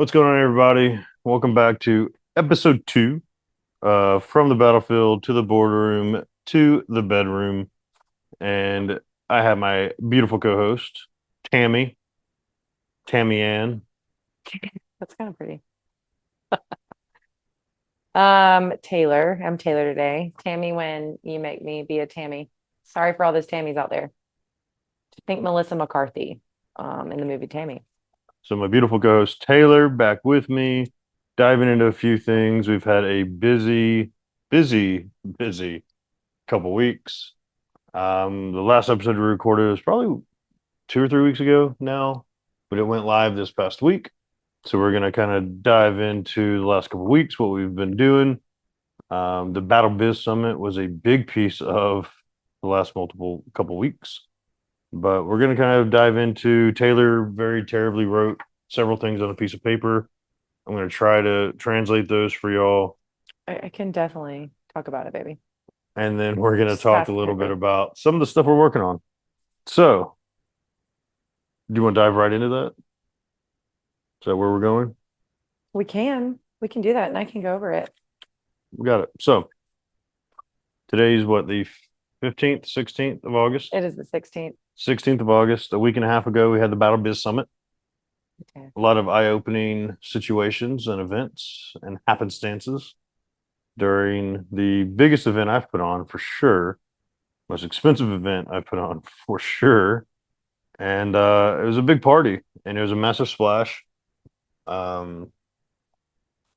What's going on, everybody? Welcome back to episode two, from the battlefield to the boardroom to the bedroom. And I have my beautiful co-host, Tammy, Tammy Ann. That's kind of pretty. Taylor. I'm Taylor today. Tammy when you make me be a Tammy. Sorry for all those Tammys out there. Think Melissa McCarthy, in the movie Tammy. So my beautiful co-host, Taylor, back with me, diving into a few things. We've had a busy couple weeks. The last episode we recorded was probably 2 or 3 weeks ago now, but it went live this past week. So we're gonna kind of dive into the last couple of weeks, what we've been doing. The BATL Biz Summit was a big piece of the last multiple couple weeks, but we're gonna kind of dive into Taylor very terribly wrote several things on a piece of paper. I'm gonna try to translate those for y'all, I can definitely talk about it, baby. and then we're gonna Just talk pass a the little bit paper. about some of the stuff we're working on. So, do you want to dive right into that? Is that where we're going? We can. We can do that and I can go over it. We got it. So, today's what, the 15th, 16th of August? It is the 16th. 16th of August. A week and a half ago, we had the BATL Biz Summit. Okay. A lot of eye-opening situations and events and happenstances during the biggest event I've put on for sure, most expensive event I've put on for sure. And it was a big party and it was a massive splash. Um,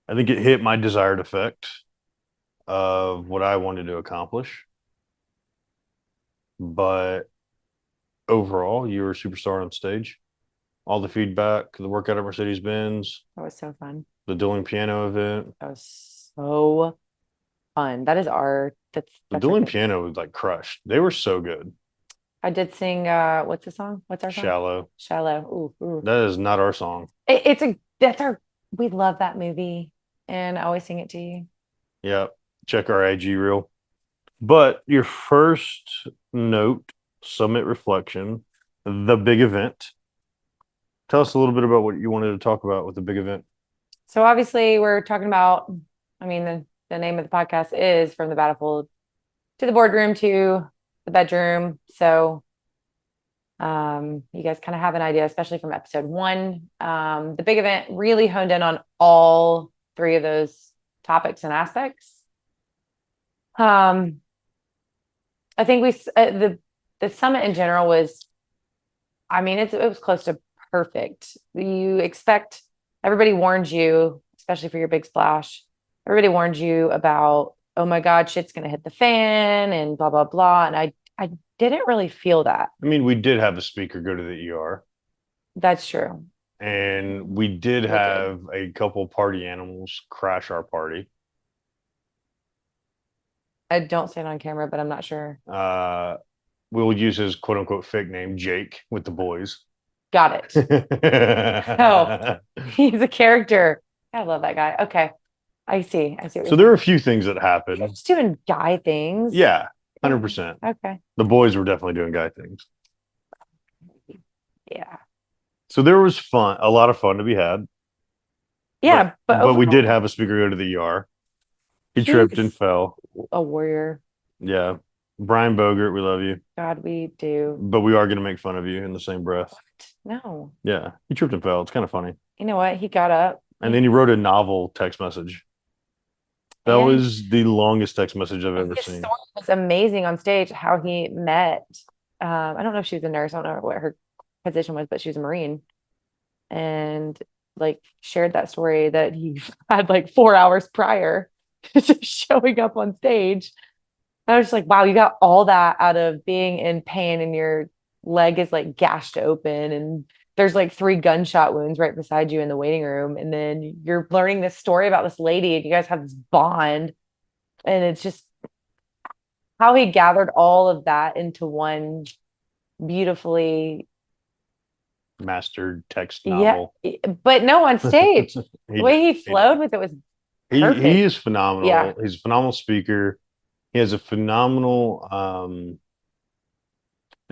I think it hit my desired effect of what I wanted to accomplish. But overall, you were a superstar on stage. All the feedback, the workout at Mercedes Benz, That was so fun. the dueling piano event. That was so fun. That is our The that's our dueling thing. piano was like crushed. They were so good. I did sing what's the song? What's our song? Shallow. Shallow. Ooh, ooh. That is not our song. It's a that's our we love that movie and I always sing it to you. Yeah. Check our IG reel. But your first note, summit reflection, the big event. Tell us a little bit about what you wanted to talk about with the big event. So obviously we're talking about, I mean, the name of the podcast is From the Battlefield to the Boardroom to the Bedroom. So you guys kind of have an idea, especially from episode one. The big event really honed in on all three of those topics and aspects. Um, I think the summit in general was, I mean, it was close to perfect. You expect everybody warned you, especially for your big splash. Everybody warned you about, oh my God, shit's gonna hit the fan and blah blah blah. And I didn't really feel that. I mean, we did have a speaker go to the ER, That's true. and we did We did. have a couple party animals crash our party. I don't say it on camera, but I'm not sure. Uh, we'll use his quote unquote fake name, Jake, with the boys. Got it. Oh, So he's a character. I love that guy. Okay. I see. I see what you're there were saying. a few things that You're happened. just doing guy things. Yeah, Yeah. 100%. Okay. The boys were definitely doing guy things. Yeah. So there was fun, a lot of fun to be had. But Yeah, but we did overall, have a speaker go to the ER. He tripped and he's fell. a warrior. Yeah. Brian Bogert, we love you. God, we do. But we are going to make fun of you in the same breath. No. Yeah. He tripped and fell. It's kind of funny. You know what? He got up. And then he wrote a novel text message. That And was the longest text message I've ever his seen. story was amazing on stage, how he met. I don't know if she was a nurse. I don't know what her position was, but she was a Marine. And like shared that story that he had like 4 hours prior to showing up on stage. I was just like, wow, you got all that out of being in pain and your leg is like gashed open and there's like three gunshot wounds right beside you in the waiting room. And then you're learning this story about this lady and you guys have this bond. And it's just how he gathered all of that into one beautifully, Mastered text yeah, novel. but no, on stage. He The did. way he He did. flowed with it was He perfect. is Yeah. phenomenal. He's a phenomenal speaker. He has a phenomenal I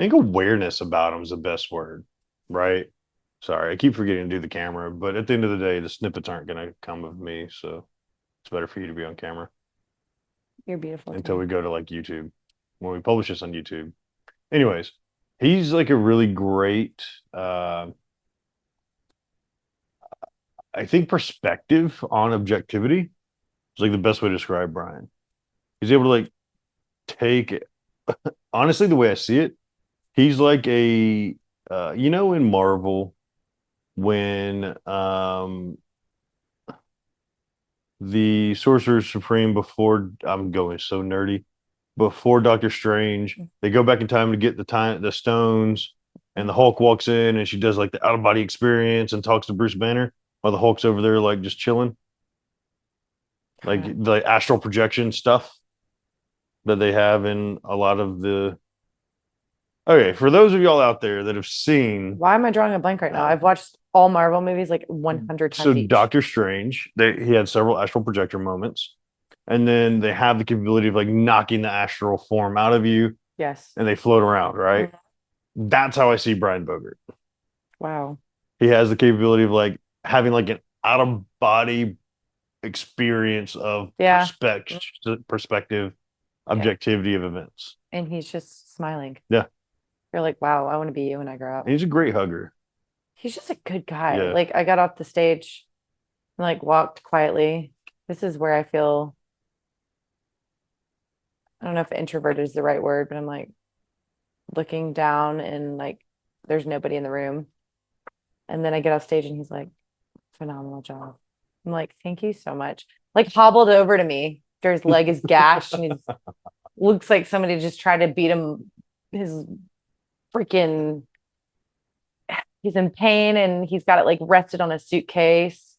think awareness about him is the best word, right? Sorry, I keep forgetting to do the camera, but at the end of the day, the snippets aren't going to come of me. So it's better for you to be on camera You're beautiful until too. we go to like YouTube when we publish this on YouTube. Anyways, he's like a really great, uh, I think, perspective on objectivity. It's like the best way to describe Brian. He's able to like take, honestly, the way I see it, he's like a, in Marvel when the Sorcerer Supreme before I'm going so nerdy before Doctor Strange, they go back in time to get the stones, and the Hulk walks in and she does like the out of body experience and talks to Bruce Banner while the Hulk's over there like just chilling, like Kinda. the astral projection stuff that they have in a lot of the. Okay, for those of y'all out there that have seen, Why am I drawing a blank right now? uh, I've watched all Marvel movies like 100 so times each. Doctor Strange, he had several astral projector moments, and then they have the capability of like knocking the astral form out of you, Yes. and they float around, right? Mhm. That's how I see Brian Bogert. Wow. He has the capability of like having like an out of body experience of Yeah. perspective, Yeah. objectivity of events. And he's just smiling. Yeah, You're like, wow, I want to be you when I grow up. and he's a great hugger. He's just a good guy. Yeah, Like I got off the stage and like walked quietly. This is where I feel, I don't know if introverted is the right word, but I'm like looking down and like there's nobody in the room. And then I get off stage and he's like, phenomenal job. I'm like, thank you so much. Like hobbled over to me. His leg is gashed and he looks like somebody just tried to beat him. His freaking, he's in pain and he's got it like rested on a suitcase.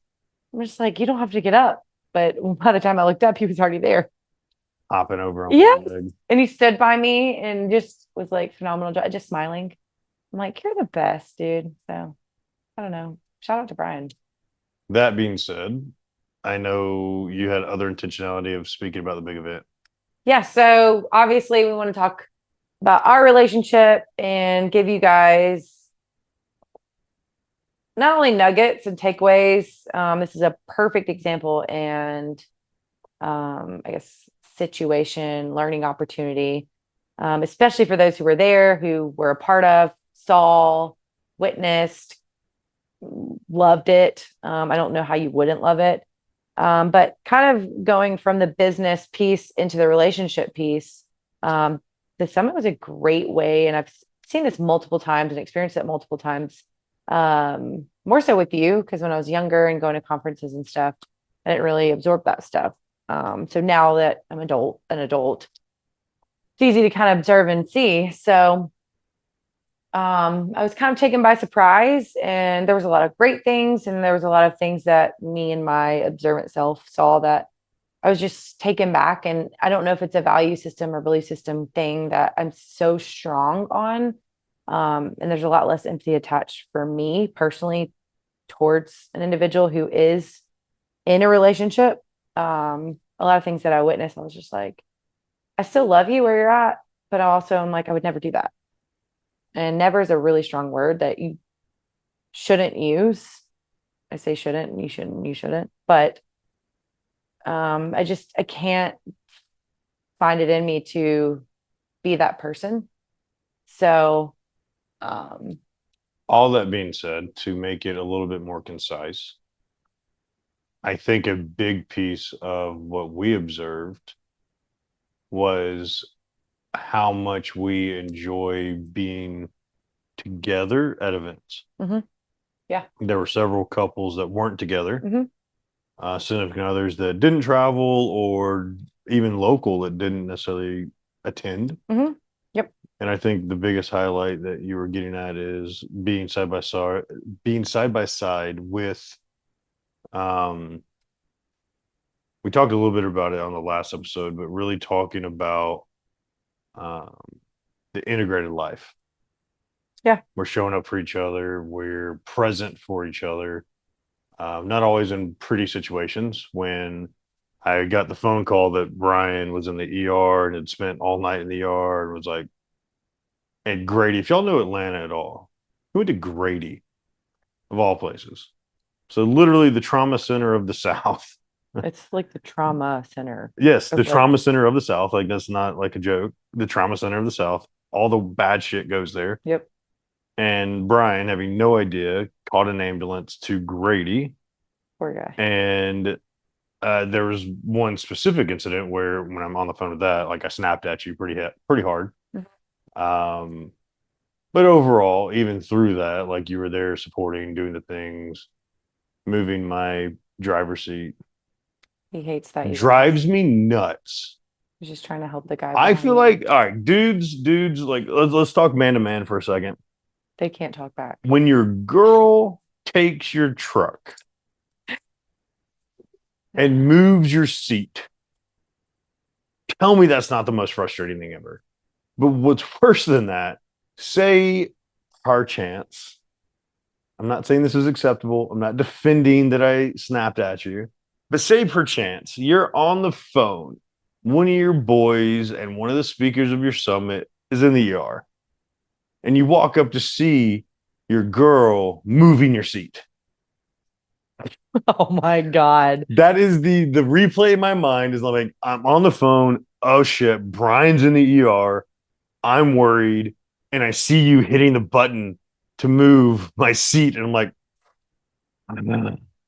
I'm just like, you don't have to get up. But by the time I looked up, he was already there. hopping over on Yes. one leg. And he stood by me and just was like phenomenal job, just smiling. I'm like, you're the best, dude. So I don't know. Shout out to Brian. That being said, I know you had other intentionality of speaking about the big event. Yeah. So obviously, we want to talk about our relationship and give you guys not only nuggets and takeaways. This is a perfect example and I guess situation, learning opportunity, especially for those who were there, who were a part of, saw, witnessed, loved it. I don't know how you wouldn't love it. But kind of going from the business piece into the relationship piece, the summit was a great way, and I've seen this multiple times and experienced it multiple times. More so with you, because when I was younger and going to conferences and stuff, I didn't really absorb that stuff. So now that I'm an adult, it's easy to kind of observe and see. So I was kind of taken by surprise, and there was a lot of great things, and there was a lot of things that me and my observant self saw that I was just taken back. And I don't know if it's a value system or belief system thing that I'm so strong on. And there's a lot less empathy attached for me personally towards an individual who is in a relationship. A lot of things that I witnessed, I was just like, I still love you where you're at, but I also am like, I would never do that. And never is a really strong word that you shouldn't use. I say shouldn't, you shouldn't. But I can't find it in me to be that person. So um All that being said, to make it a little bit more concise, I think a big piece of what we observed was how much we enjoy being together at events. mhm, yeah. There were several couples that weren't together, Mhm, significant others that didn't travel or even local that didn't necessarily attend. mhm, yep. And I think the biggest highlight that you were getting at is being side by side with um we talked a little bit about it on the last episode, but really talking about um the integrated life. Yeah. We're showing up for each other, we're present for each other, not always in pretty situations. When I got the phone call that Brian was in the ER and had spent all night in the ER and was like, and Grady, if y'all know Atlanta at all, who went to Grady? of all places. So literally the trauma center of the South. It's like the trauma center. Yes, the Of like, trauma center of the South. Like that's not like a joke. The trauma center of the South. All the bad shit goes there. yep, And Brian, having no idea, called an ambulance to Grady. poor guy. And there was one specific incident where when I'm on the phone with that, like I snapped at you pretty hard. Mhm. Um, but overall, even through that, like you were there supporting, doing the things, moving my driver's seat, He hates that you drives me nuts. He's just trying to help the guy I behind feel you. like, all right, dudes, like let's talk man to man for a second. They can't talk back. When your girl takes your truck and moves your seat, tell me that's not the most frustrating thing ever. But what's worse than that, say par chance, I'm not saying this is acceptable. I'm not defending that I snapped at you, but say perchance you're on the phone, one of your boys and one of the speakers of your summit is in the ER, and you walk up to see your girl moving your seat. Oh my God. That is the replay in my mind is like I'm on the phone. Oh shit, Brian's in the ER. I'm worried, and I see you hitting the button to move my seat, and I'm like,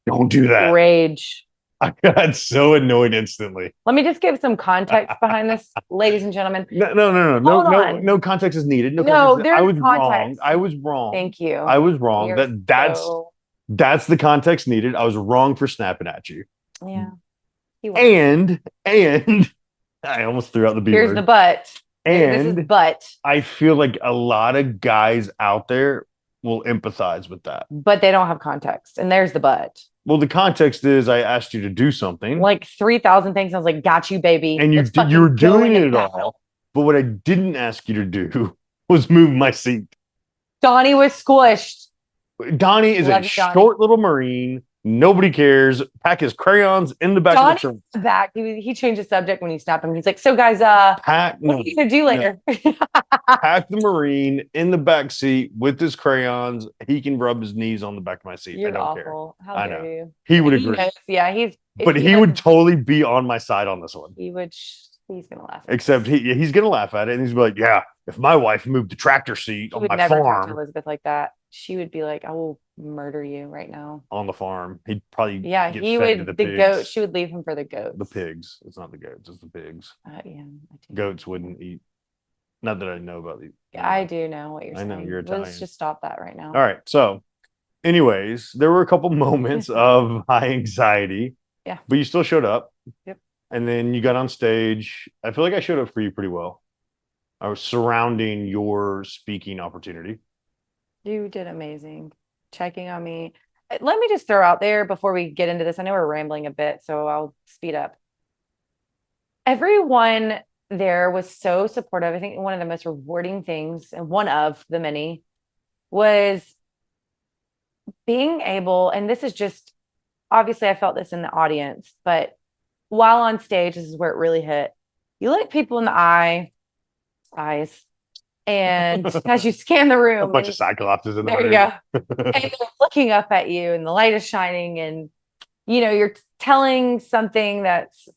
don't do that. Rage. I got so annoyed instantly. Let me just give some context behind this, ladies and gentlemen. Hold on. No context is needed. No No, context. I there's was wrong. context. I was wrong. Thank you. I was wrong. You're so, That's the context needed. I was wrong for snapping at you. yeah. He was. And I almost threw out the B Here's word. the but. This is And but. I feel like a lot of guys out there will empathize with that. But they don't have context. And there's the but. Well, the context is I asked you to do something, Like 3,000 things. I was like, got you, baby. and Let's you were fucking go doing into it battle. all. But what I didn't ask you to do was move my seat. Donnie was squished. Donnie is Love a you, Donnie. short little Marine. Nobody cares. Pack his crayons in the back of the Donnie's trunk. back. He changed the subject when you snapped him. He's like, so guys, Pack what no, are you gonna do later? pack the Marine in the back seat with his crayons. He can rub his knees on the back of my seat. I You're don't awful. care. How I dare know. you? He would He agree. knows. Yeah, But he would totally be on my side on this one. He would. He's gonna laugh. Except he's gonna laugh at it and he's be like, "Yeah, if my wife moved the tractor seat He on would my never talk to farm, Elizabeth like that. She would be like, "I will murder you right now." on the farm, he'd probably Yeah, get he fed to would. the The pigs. goat. She would leave him for the goats. The pigs. It's not the goats. It's the pigs. Yeah, I do. Goats wouldn't eat. Not that I know about these. I do know what you're I saying. know you're Let's Italian. just stop that right now. All right. So, anyways, there were a couple moments of high anxiety. Yeah. But you still showed up. Yep. And then you got on stage. I feel like I showed up for you pretty well. I was surrounding your speaking opportunity. You did amazing. Checking on me. Let me just throw out there before we get into this. I know we're rambling a bit, so I'll speed up. Everyone there was so supportive. I think one of the most rewarding things, and one of the many, was being able, and this is just obviously I felt this in the audience, but while on stage, this is where it really hit. You look people in the eyes, and as you scan the room, A bunch of cyclopses in the there you room. go. And they're looking up at you, and the light is shining, and you're telling something that's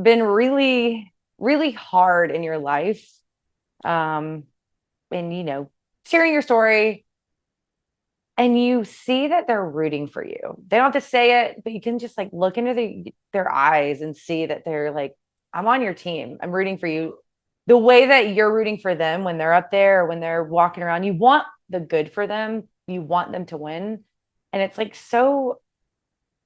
been really, really hard in your life. And sharing your story, and you see that they're rooting for you. They don't have to say it, but you can just like look into their eyes and see that they're like, I'm on your team. I'm rooting for you. The way that you're rooting for them when they're up there or when they're walking around, you want the good for them. You want them to win. And it's like so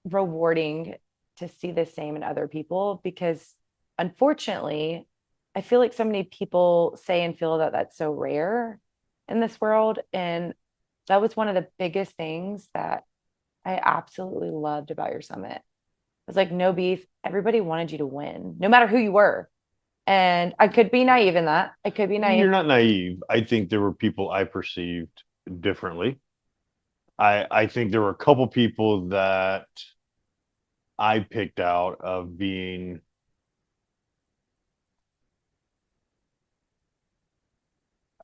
rewarding to see the same in other people, because unfortunately, I feel like so many people say and feel that that's so rare in this world. And that was one of the biggest things that I absolutely loved about your summit. It was like no beef. Everybody wanted you to win, no matter who you were. And I could be naive in that. I could be naive. You're not naive. I think there were people I perceived differently. I think there were a couple people that I picked out of being,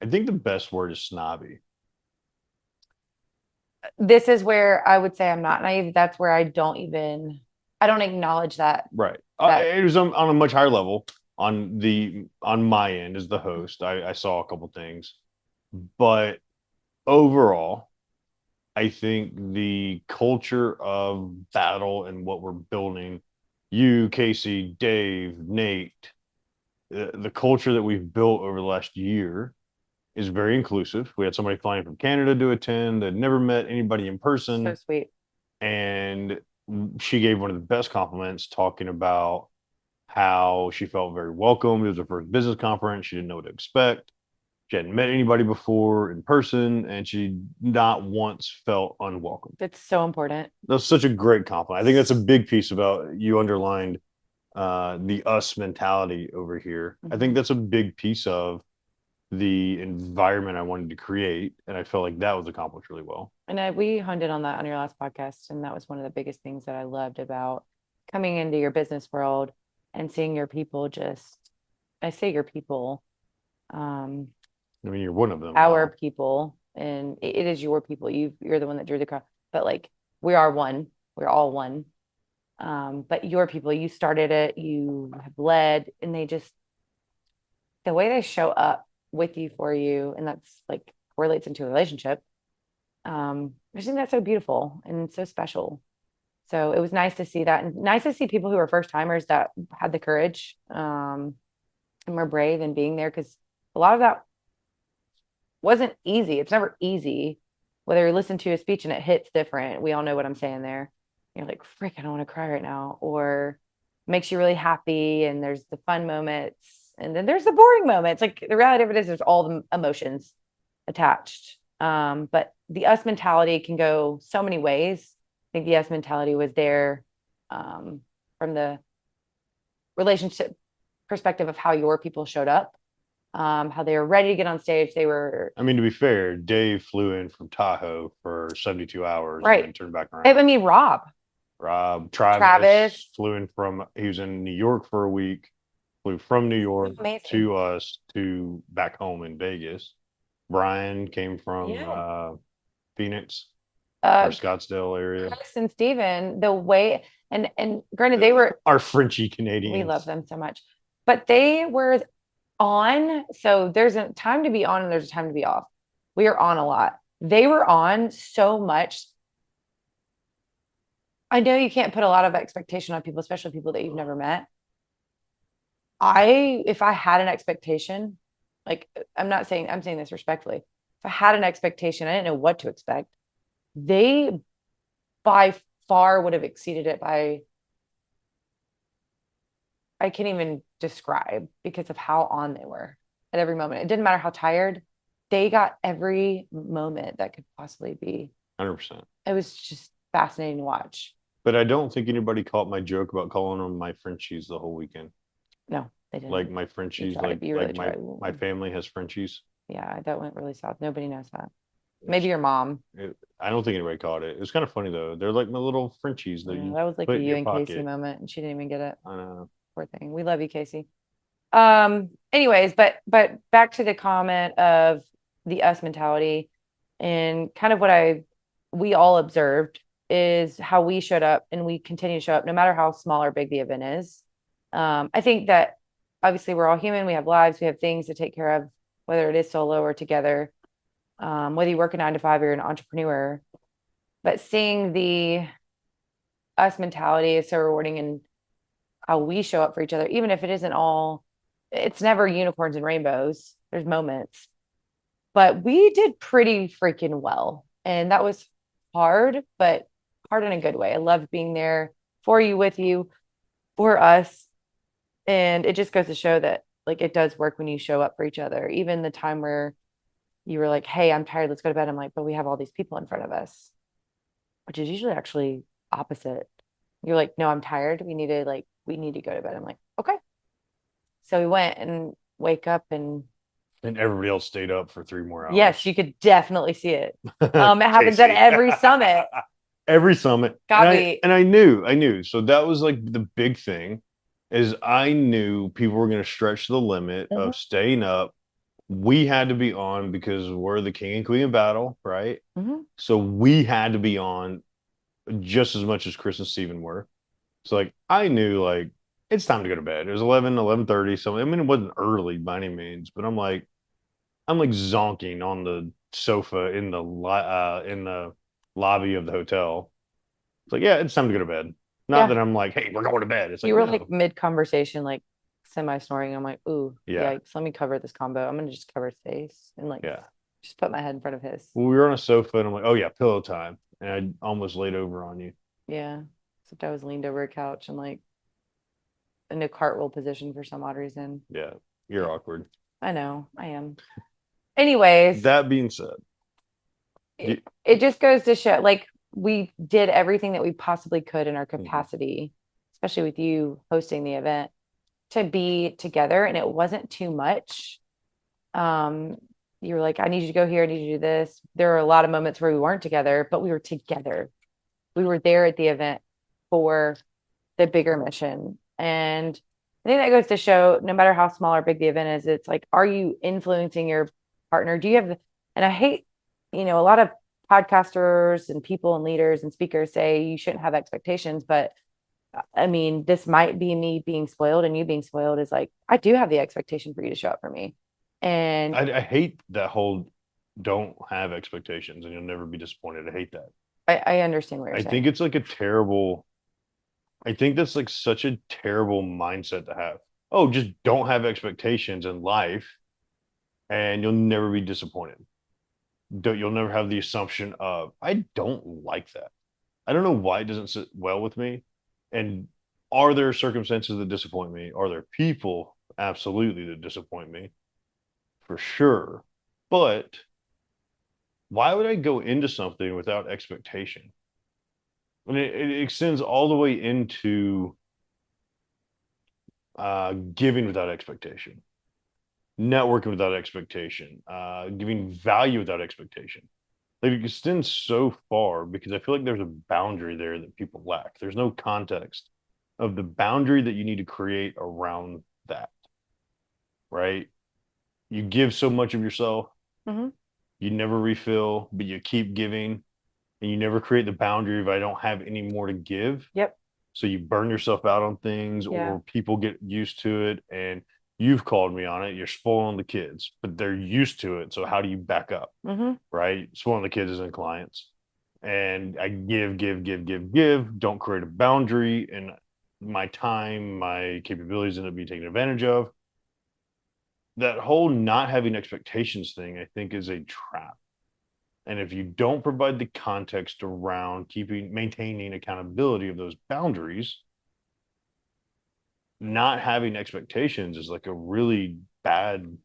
I think the best word is snobby. this is where I would say I'm not naive. That's where I don't acknowledge that. Right. That It was on a much higher level on my end as the host. I saw a couple things, but overall, I think the culture of battle and what we're building, you, Casey, Dave, Nate, the culture that we've built over the last year is very inclusive. We had somebody flying from Canada to attend that never met anybody in so person, sweet. and she gave one of the best compliments talking about how she felt very welcome. It was her first business conference. She didn't know what to expect. She hadn't met anybody before in person, and she not once felt unwelcome. It's so important. That's such a great compliment. I think that's a big piece about you underlined the us mentality over here. I think Mhm. that's a big piece of the environment I wanted to create, and I felt like that was accomplished really well. And we honed in on that on your last podcast, and that was one of the biggest things that I loved about coming into your business world and seeing your people just, I say your people, um, I mean, you're one of them our now. people, and it is your people. You're the one that drew the crowd, but like we are one. We're all one. But your people, you started it, you have led, and they just the way they show up with you for you, and that's like correlates into a relationship. I just think that's so beautiful and so special. So it was nice to see that, and nice to see people who are first timers that had the courage, and were brave in being there, because a lot of that wasn't easy. It's never easy. Whether you listen to a speech and it hits different, we all know what I'm saying there. You're like, frick, I don't want to cry right now, or makes you really happy, and there's the fun moments, and then there's the boring moments. Like the reality of it is, there's all the emotions attached. But the us mentality can go so many ways. I think the us mentality was there, from the relationship perspective of how your people showed up, how they were ready to get on stage. They were I mean, to be fair, Dave flew in from Tahoe for 72 hours and then right. turned back I around. mean, Rob, Travis Travis, flew in he was in New York for a week, flew from New York amazing. to us to back home in Vegas. Brian came from Yeah. Phoenix or Uh, Scottsdale area. Chris and Steven, the way, and granted, they were, Our Frenchy we love Canadians. them so much, but they were on. So there's a time to be on and there's a time to be off. We are on a lot. They were on so much. I know you can't put a lot of expectation on people, especially people that you've never met. If I had an expectation, like I'm saying this respectfully. If I had an expectation, I didn't know what to expect. They by far would have exceeded it by, I can't even describe, because of how on they were at every moment. It didn't matter how tired, they got every moment that could possibly be. 100%. It was just fascinating to watch. But I don't think anybody caught my joke about calling them my Frenchies the whole weekend. No, they Like didn't. my You Frenchies, tried. You really like tried. my family has Frenchies. Yeah, that went really south. Nobody knows that. Maybe It's, your mom. I don't think anybody caught it. It was kind of funny though. They're like my little Frenchies that Yeah, you that was like a put in you your and Casey pocket. moment, and she didn't even get it. I know. Poor thing. We love you, Casey. Anyways, but back to the comment of the us mentality, and kind of what we all observed is how we showed up, and we continue to show up no matter how small or big the event is. I think that obviously we're all human, we have lives, we have things to take care of, whether it is solo or together, whether you work a 9 to 5 or you're an entrepreneur. But seeing the us mentality is so rewarding, and how we show up for each other, even if it isn't all, it's never unicorns and rainbows. There's moments, but we did pretty freaking well. And that was hard, but hard in a good way. I loved being there for you, with you, for us. And it just goes to show that like it does work when you show up for each other. Even the time where you were like, hey, I'm tired, let's go to bed. I'm like, but we have all these people in front of us, which is usually actually opposite. You're like, no, I'm tired. We need to go to bed. I'm like, okay. So we went and wake up, and And everybody else stayed up for 3 more yes, hours. you could definitely see it. It happens at Casey. every summit. Every summit. Got me. And I knew. So that was like the big thing is I knew people were going to stretch the limit Mhm. of staying up we had to be on because we're the king and queen of battle, right? Hmm. So we had to be on just as much as Chris and Steven were. So like I knew like it's time to go to bed. It was 11:30. So I mean it wasn't early by any means, but I'm like zonking on the sofa in the lobby of the hotel. It's like, yeah, it's time to go to bed. Not Yeah. that I'm like, hey, we're going to bed. It's You like, were like no. mid conversation, like semi snoring. I'm like, ooh, Yeah. yikes. Let me cover this combo. I'm gonna just cover his face and like Yeah. just put my head in front of his. Well, we were on a sofa and I'm like, oh yeah, pillow time. And I almost laid over on you. Yeah. Except I was leaned over a couch and like in a cartwheel position for some odd reason. Yeah. You're awkward. I know, I am. Anyways, That being said, it, it just goes to show like we did everything that we possibly could in our mhm. capacity, especially with you hosting the event, to be together, and it wasn't too much. um you were like, I need you to go here, I need you to do this. There were a lot of moments where we weren't together, but we were together. We were there at the event for the bigger mission. And I think that goes to show no matter how small or big the event is, it's like, are you influencing your partner? Do you have, and I hate, a lot of podcasters and people and leaders and speakers say you shouldn't have expectations, but I mean, this might be me being spoiled, and you being spoiled is like, I do have the expectation for you to show up for me. And I hate that whole don't have expectations and you'll never be disappointed. I hate that. I understand what you're I think saying. it's like a terrible, I think that's like such a terrible mindset to have. Oh, just don't have expectations in life and you'll never be disappointed. You'll never have the assumption of, I don't like that. I don't know why it doesn't sit well with me. And are there circumstances that disappoint me? Are there people absolutely that disappoint me? For sure. But why would I go into something without expectation? And it extends all the way into giving without expectation, networking without expectation, giving value without expectation. Like it extends so far because I feel like there's a boundary there that people lack. There's no context of the boundary that you need to create around that, right? You give so much of yourself, Hmm. you never refill, but you keep giving, and you never create the boundary of I don't have any more to give. Yep. So you burn yourself out on things, Yeah. or people get used to it, and you've called me on it. You're spoiling the kids, but they're used to it. So how do you back up? Hmm. Right? Spoiling the kids isn't clients. And I give, don't create a boundary, and my time, my capabilities end up being taken advantage of. That whole not having expectations thing, I think, is a trap. And if you don't provide the context around maintaining accountability of those boundaries, not having expectations is like a really bad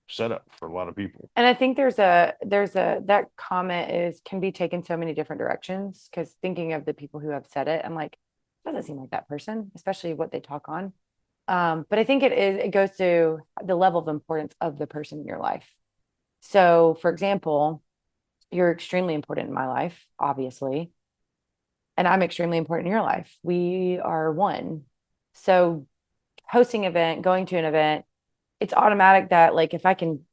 setup for a lot of people. And I think there's a that comment is can be taken so many different directions, because thinking of the people who have said it, I'm like, doesn't seem like that person, especially what they talk on. But I think it goes to the level of importance of the person in your life. So, for example, you're extremely important in my life, obviously, and I'm extremely important in your life. We are one. So, hosting an event, going to an event, it's automatic that like if I can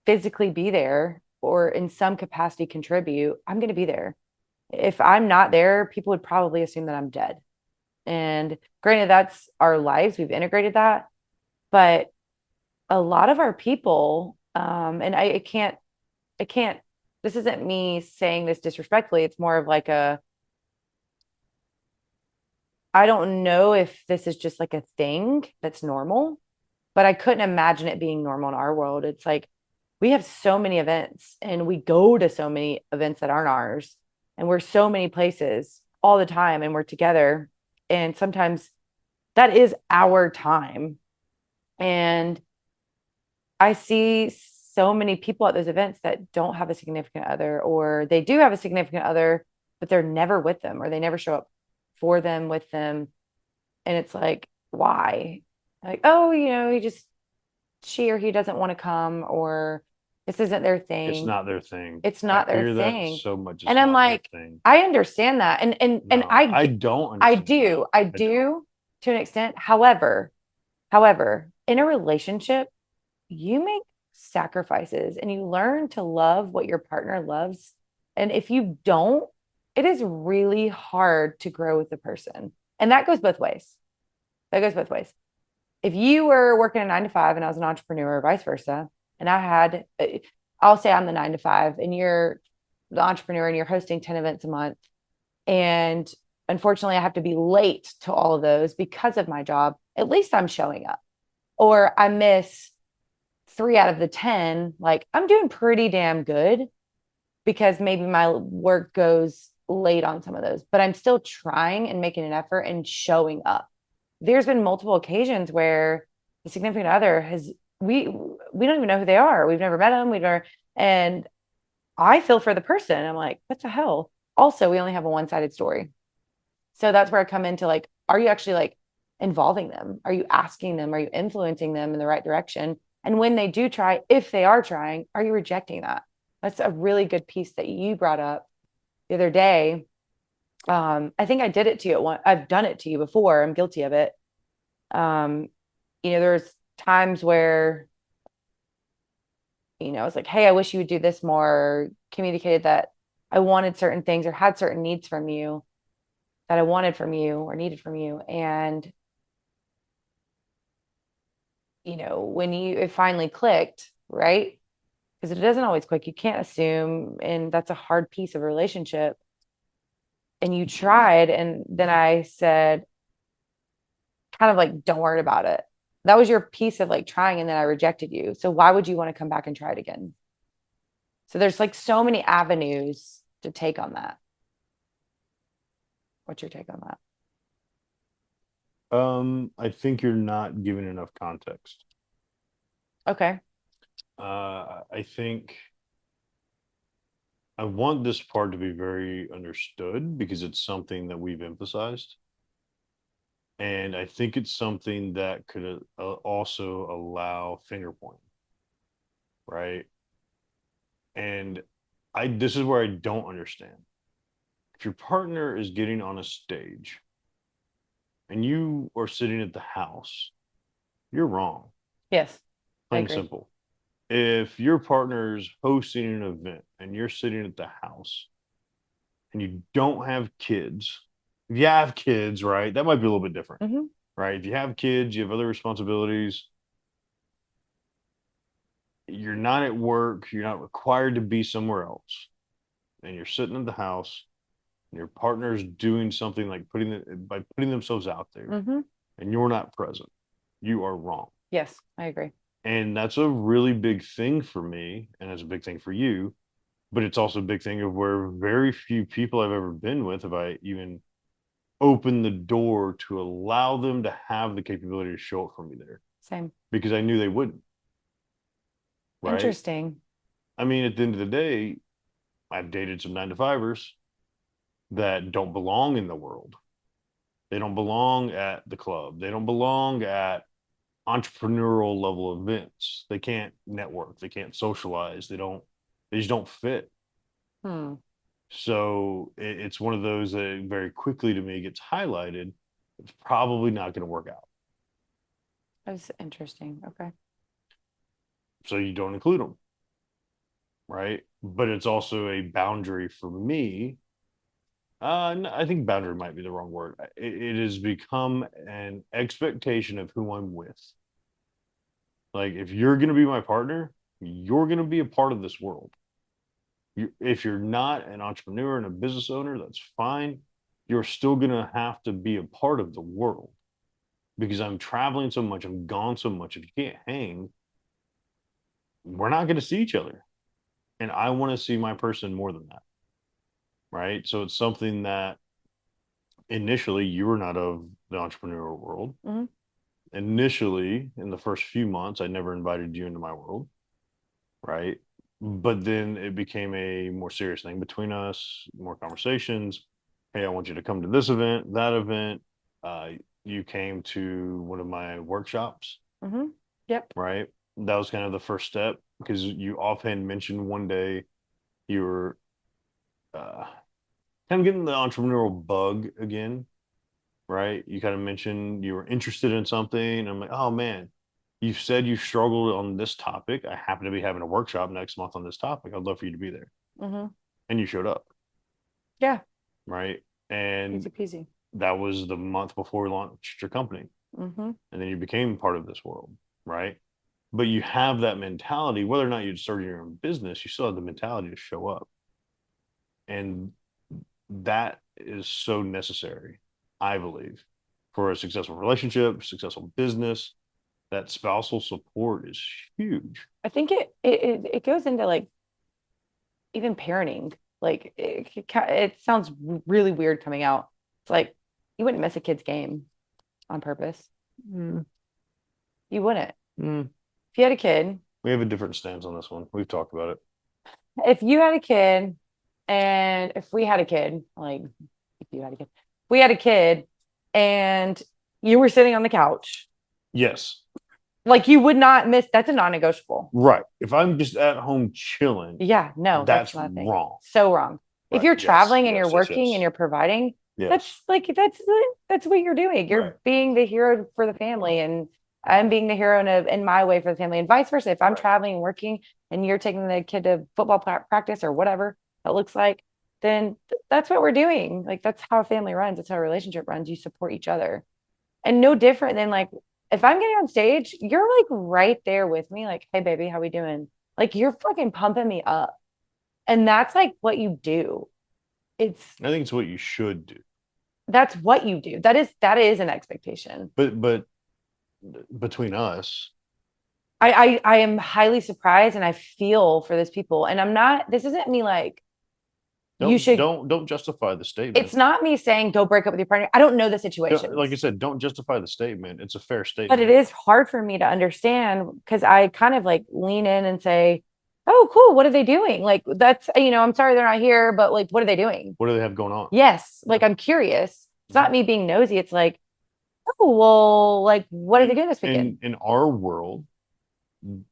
physically be there or in some capacity contribute, I'm going to be there. If I'm not there, people would probably assume that I'm dead. And granted, that's our lives. We've integrated that. But a lot of our people, and I can't, this isn't me saying this disrespectfully. It's more of like I don't know if this is just like a thing that's normal, but I couldn't imagine it being normal in our world. It's like we have so many events and we go to so many events that aren't ours, and we're so many places all the time and we're together. And sometimes that is our time. And I see so many people at those events that don't have a significant other, or they do have a significant other, but they're never with them, or they never show up for them, with them. And it's like, why? Like, oh, he just, she or he doesn't want to come, or this isn't their It's thing. not their thing. It's I not their hear that thing. so much. And It's I'm not their like, thing. I understand that. And No, I don't I understand that. do, I I don't. do to an extent. However, in a relationship, you make sacrifices, and you learn to love what your partner loves. And if you don't, it is really hard to grow with the person. And that goes both ways. That goes both ways. If you were working a 9 to 5 and I was an entrepreneur, or vice versa, and I had, I'll say I'm the 9 to 5 and you're the entrepreneur and you're hosting 10 events a month. And unfortunately, I have to be late to all of those because of my job. At least I'm showing up. Or I miss 3 out of the 10. Like, I'm doing pretty damn good because maybe my work goes late on some of those, but I'm still trying and making an effort and showing up. There's been multiple occasions where the significant other has, we don't even know who they are. We've never met them. We've never, and I feel for the person. I'm like, what the hell? Also, we only have a one-sided story. So that's where I come into like, are you actually like involving them? Are you asking them? Are you influencing them in the right direction? And when they do try, if they are trying, are you rejecting that? That's a really good piece that you brought up the other day. I think I did it to you at one. I've done it to you before. I'm guilty of it. Um, there's times where, it's like, hey, I wish you would do this more, communicated that I wanted certain things or had certain needs from you that I wanted from you or needed from you. And, when it finally clicked, right? Because it doesn't always click. You can't assume. And that's a hard piece of a relationship. And you tried. And then I said, kind of like, don't worry about it. That was your piece of like trying. And then I rejected you. So why would you want to come back and try it again? So there's like so many avenues to take on that. What's your take on that? I think you're not giving enough context. Okay. I think I want this part to be very understood because it's something that we've emphasized. And I think it's something that could also allow finger pointing, right? And this is where I don't understand. If your partner is getting on a stage and you are sitting at the house, you're wrong. Yes, I Plain and agree. simple. If your partner's hosting an event and you're sitting at the house and you don't have kids, if you have kids, right, that might be a little bit different, Hmm. right? If you have kids, you have other responsibilities, you're not at work, you're not required to be somewhere else, and you're sitting in the house, and your partner's doing something like putting themselves out there, Hmm. and you're not present, you are wrong. Yes, I agree. And that's a really big thing for me, and it's a big thing for you. But it's also a big thing of where very few people I've ever been with have I even opened the door to allow them to have the capability to show up for me there Same. because I knew they wouldn't, right? Interesting. I mean, at the end of the day, I've dated some 9 to 5ers that don't belong in the world. They don't belong at the club. They don't belong at entrepreneurial level events. They can't network. They can't socialize. They just don't fit. Hmm. So it's one of those that very quickly to me gets highlighted. It's probably not going to work out. That's interesting. Okay. So you don't include them, right? But it's also a boundary for me. I think boundary might be the wrong word. It has become an expectation of who I'm with. Like, if you're going to be my partner, you're going to be a part of this world. If you're not an entrepreneur and a business owner, that's fine. You're still going to have to be a part of the world because I'm traveling so much, I'm gone so much. If you can't hang, we're not going to see each other. And I want to see my person more than that. Right. So it's something that initially you were not of the entrepreneurial world. Hmm. Initially, in the first few months, I never invited you into my world. Right. But then it became a more serious thing between us, more conversations. Hey, I want you to come to this event, that event. Uh, you came to one of my workshops, Hmm. Yep. right? That was kind of the first step because you offhand mentioned one day you were uh, kind of getting the entrepreneurial bug again, right? You kind of mentioned you were interested in something. I'm like, oh man, You've said you struggled on this topic. I happen to be having a workshop next month on this topic. I'd love for you to be there. Mm-hmm. And you showed up, Yeah. right? And Easy peasy. that was the month before we launched your company. Mm-hmm. And then you became part of this world, right? But you have that mentality, whether or not you'd started your own business, you still have the mentality to show up. And that is so necessary, I believe, for a successful relationship, successful business. That spousal support is huge. I think it goes into like even parenting. Like it sounds really weird coming out. It's like you wouldn't miss a kid's game on purpose. Mm. You wouldn't. Mm. If you had a kid, We have a different stance on this one. We've talked about it. if you had a kid, and if we had a kid, like if you had a kid, we had a kid, and you were sitting on the couch, Yes. like you would not miss. That's a non-negotiable. Right. If I'm just at home chilling, Yeah, no, that's that's not a thing. wrong. So wrong. If Right. you're Yes. traveling and Yes. you're Yes. working Yes. and you're providing, Yes. that's what you're doing. You're Right. being the hero for the family, and I'm being the hero in my way for the family, and vice versa. If I'm Right. traveling and working, and you're taking the kid to football practice or whatever that looks like, then that's what we're doing. Like that's how a family runs. That's how a relationship runs. You support each other, and no different than like if I'm getting on stage, you're like right there with me, like, hey baby, how we doing? Like you're fucking pumping me up. And that's like what you do. It's I think it's what you should do. That's what you do. That is an expectation. But between us, I am highly surprised and I feel for those people. And I'm not, this isn't me like you should don't justify the statement. It's not me saying go break up with your partner. I don't know the situation. Like I said, don't justify the statement. It's a fair statement. But it is hard for me to understand because I kind of like lean in and say, oh, cool. What are they doing? Like, that's, I'm sorry they're not here, but like, what are they doing? What do they have going on? Yes. Like, I'm curious. It's not me being nosy. It's like, oh, well, like, what are they doing this weekend? In our world,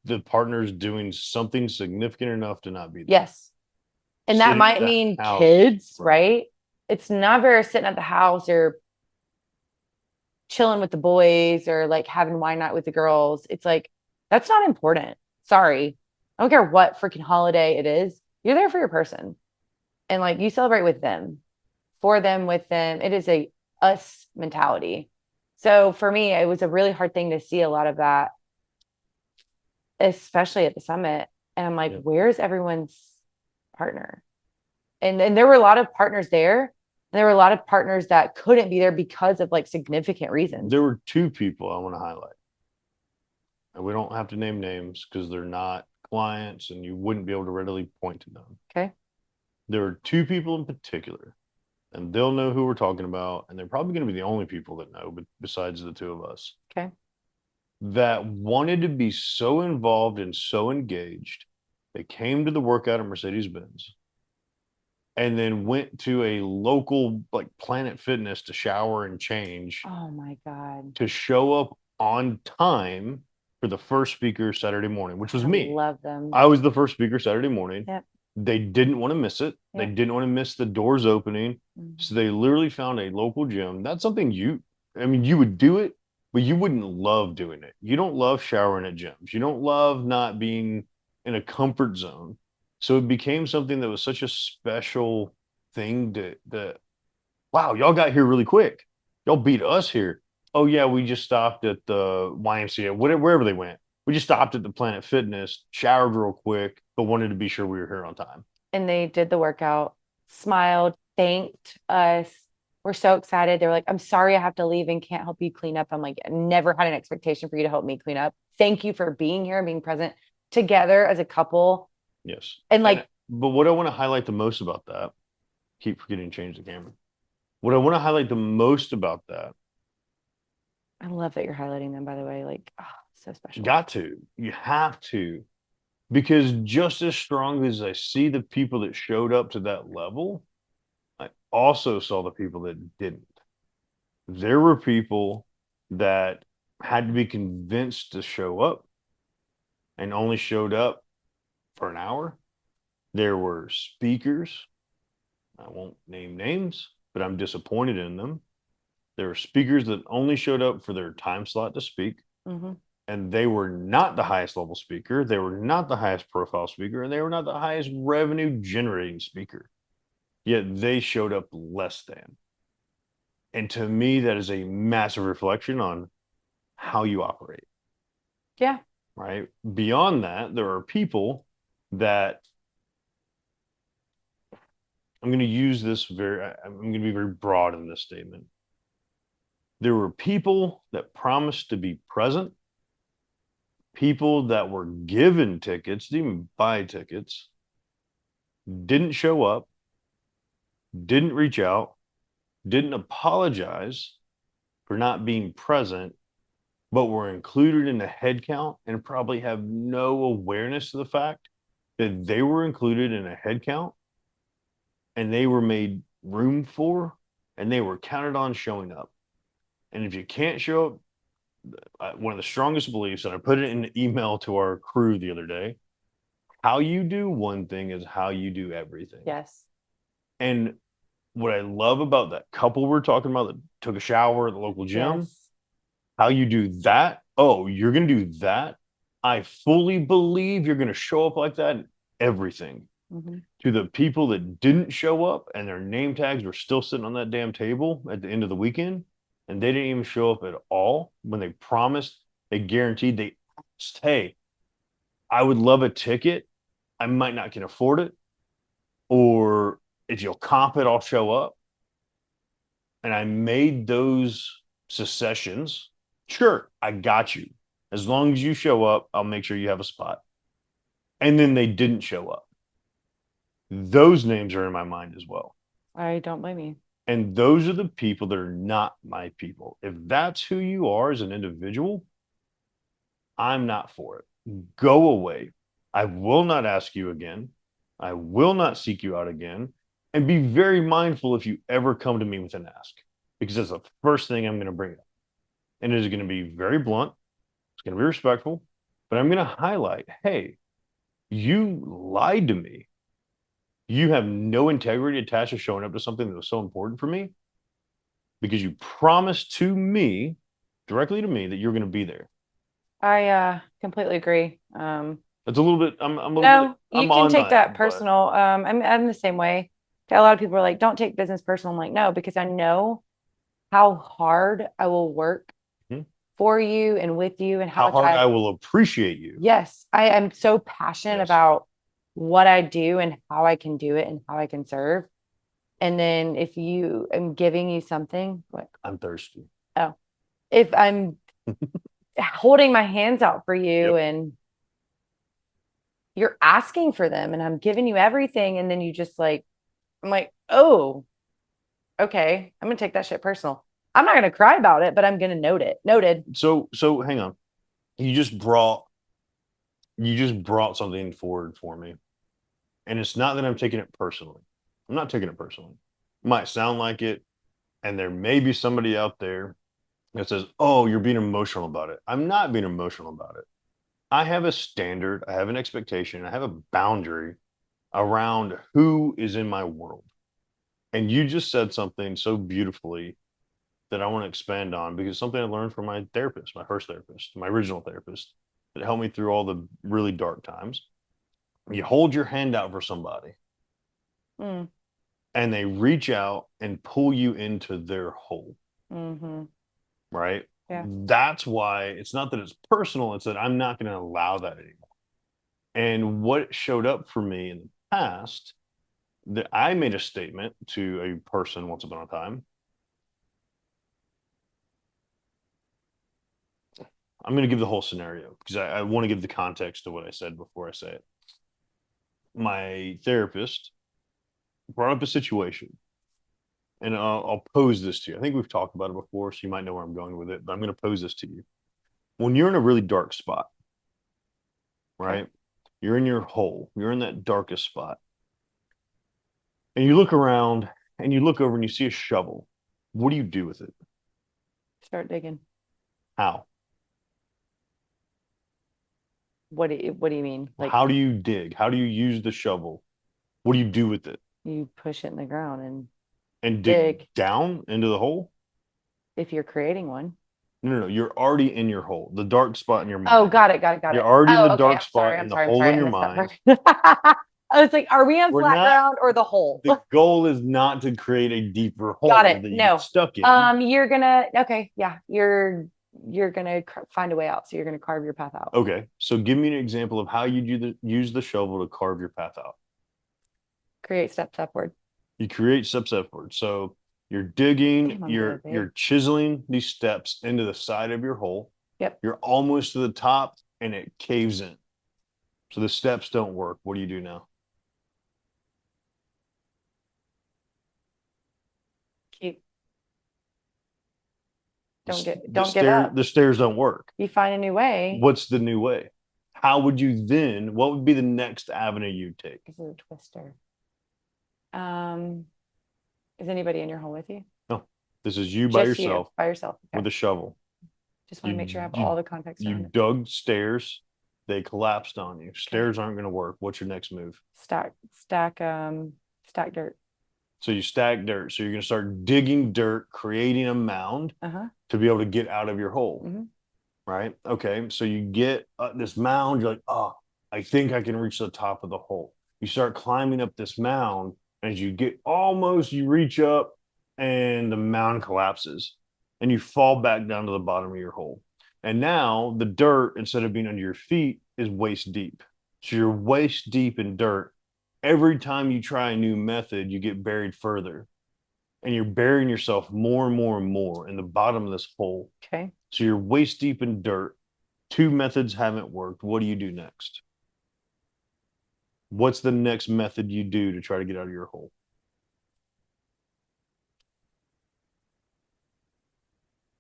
the partner's doing something significant enough to not be there. Yes. And that Sitting might at the mean house, kids, right? It's never sitting at the house or chilling with the boys or like having wine night with the girls. It's like, that's not important. Sorry. I don't care what freaking holiday it is. You're there for your person. And like you celebrate with them, for them, with them. It is a us mentality. So for me, it was a really hard thing to see a lot of that, especially at the summit. And I'm like, where's everyone's partner? And there were a lot of partners there. There were a lot of partners that couldn't be there because of like significant reasons. There were two people I want to highlight. And we don't have to name names because they're not clients and you wouldn't be able to readily point to them. Okay. There are two people in particular, and they'll know who we're talking about, and they're probably going to be the only people that know, but besides the two of us. Okay. That wanted to be so involved and so engaged. They came to the workout at Mercedes-Benz and then went to a local like Planet Fitness to shower and change. Oh my God. To show up on time for the first speaker Saturday morning, which was me. Love them. I was the first speaker Saturday morning. Yep. They didn't want to miss it. They didn't want to miss the doors opening. So they literally found a local gym. That's something you would do it, but you wouldn't love doing it. You don't love showering at gyms. You don't love not being in a comfort zone. So it became something that was such a special thing that wow, y'all got here really quick. Y'all beat us here. Oh yeah, we just stopped at the YMCA, wherever they went. We just stopped at the Planet Fitness, showered real quick, but wanted to be sure we were here on time. And they did the workout, smiled, thanked us. We're so excited. They were like, I'm sorry I have to leave and can't help you clean up. I'm like, I never had an expectation for you to help me clean up. Thank you for being here and being present together as a couple. Yes. And like, but what I want to highlight the most about that, keep forgetting to change the camera. What I want to highlight the most about that. I love that you're highlighting them, by the way. Like, oh, so special. You have to, because just as strong as I see the people that showed up to that level, I also saw the people that didn't. There were people that had to be convinced to show up and only showed up for an hour. There were speakers. I won't name names, but I'm disappointed in them. There were speakers that only showed up for their time slot to speak. Mm-hmm. and they were not the highest level speaker, they were not the highest profile speaker, and they were not the highest revenue generating speaker. Yet they showed up less than. And to me, that is a massive reflection on how you operate. Yeah. Right. Beyond that, there are people that I'm going to use this I'm going to be very broad in this statement. There were people that promised to be present, people that were given tickets, didn't even buy tickets, didn't show up, didn't reach out, didn't apologize for not being present, but were included in the head count and probably have no awareness of the fact that they were included in a head count and they were made room for and they were counted on showing up. And if you can't show up, one of the strongest beliefs, and I put it in an email to our crew the other day, how you do one thing is how you do everything. Yes. And what I love about that couple we're talking about that took a shower at the local gym, Yes. how you do that. Oh, you're going to do that. I fully believe you're going to show up like that in everything. Mm-hmm. To the people that didn't show up and their name tags were still sitting on that damn table at the end of the weekend, and they didn't even show up at all when they promised, they guaranteed, they asked, hey, I would love a ticket. I might not can afford it. Or if you'll comp it, I'll show up. And I made those secessions. Sure, I got you. As long as you show up, I'll make sure you have a spot. And then they didn't show up. Those names are in my mind as well. I don't blame you. And those are the people that are not my people. If that's who you are as an individual, I'm not for it. Go away. I will not ask you again. I will not seek you out again. And be very mindful if you ever come to me with an ask, because that's the first thing I'm going to bring up. And it is going to be very blunt. It's going to be respectful, but I'm going to highlight, hey, you lied to me. You have no integrity attached to showing up to something that was so important for me because you promised to me, directly to me, that you're going to be there. I completely agree. It's a little bit, I'm a little bit, No, you I'm can on take that, that personal. I'm the same way. A lot of people are like, don't take business personal. I'm like, no, because I know how hard I will work Mhm. for you and with you and how How much hard I will appreciate you. yes, I am so passionate Yes. about what I do and how I can do it and how I can serve. And then if you am giving you something, like, I'm thirsty. oh, if I'm holding my hands out for you Yep. and you're asking for them and I'm giving you everything, and then you just like, I'm like, oh, okay, I'm gonna take that shit personal. I'm not gonna cry about it, but I'm gonna note it. Noted. So hang on. You just brought something forward for me. And it's not that I'm taking it personally. I'm not taking it personally. It might sound like it, and there may be somebody out there that says, "Oh, you're being emotional about it." I'm not being emotional about it. I have a standard, I have an expectation, I have a boundary around who is in my world. And you just said something so beautifully that I want to expand on, because something I learned from my therapist, my first therapist, my original therapist, that helped me through all the really dark times. You hold your hand out for somebody Mm, and they reach out and pull you into their hole, mm-hmm. right? Yeah. That's why it's not that it's personal, it's that I'm not going to allow that anymore. And what showed up for me in the past, that I made a statement to a person once upon a time. I'm going to give the whole scenario because I want to give the context to what I said before I say it. My therapist brought up a situation, and I'll pose this to you. I think we've talked about it before, so you might know where I'm going with it, but I'm going to pose this to you. When you're in a really dark spot, right? Okay. You're in your hole, you're in that darkest spot, and you look around and you look over and you see a shovel. What do you do with it? Start digging. How? What do you mean? Like, How do you dig? How do you use the shovel? What do you do with it? you push it in the ground and And dig dig down into the hole? if you're creating one. No, you're already in your hole, the dark spot in your mind. Oh, got it, got it, got You're it. already in Oh, the okay. dark I'm spot sorry. in I'm the sorry. I'm hole sorry. in I your missed that mind. part. I was like, are we on We're flat not, ground or the hole? the goal is not to create a deeper Got hole it. that you get No. stuck in. You're gonna, okay, yeah, you're gonna find a way out. So you're gonna carve your path out. Okay, so give me an example of how you use the shovel to carve your path out. Create steps upward. You create steps upward. So you're digging, Damn, I'm you're good, babe. you're chiseling these steps into the side of your hole. Yep. You're almost to the top and it caves in. So the steps don't work. What do you do now? Keep, The don't give up. the stairs don't work. You find a new way. What's the new way? How would you then, what would be the next avenue you take? This is a twister. Um, is anybody in your hole with you? No, this is you by Just you yourself by yourself. Okay. with a shovel. Just want to make sure I have You all the context you around it. dug stairs, they collapsed on you. Okay. Stairs aren't going to work. What's your next move? Stack, stack dirt. So you stack dirt. So you're going to start digging dirt, creating a mound to be able to get out of your hole. Right? Okay. So you get this mound. You're like, oh, I think I can reach the top of the hole. You start climbing up this mound. As you get almost, you reach up and the mound collapses and you fall back down to the bottom of your hole. And now the dirt, instead of being under your feet, is waist deep. So you're waist deep in dirt. Every time you try a new method, you get buried further. And you're burying yourself more and more and more in the bottom of this hole. Okay. So you're waist deep in dirt. Two methods haven't worked. What do you do next? What's the next method you do to try to get out of your hole?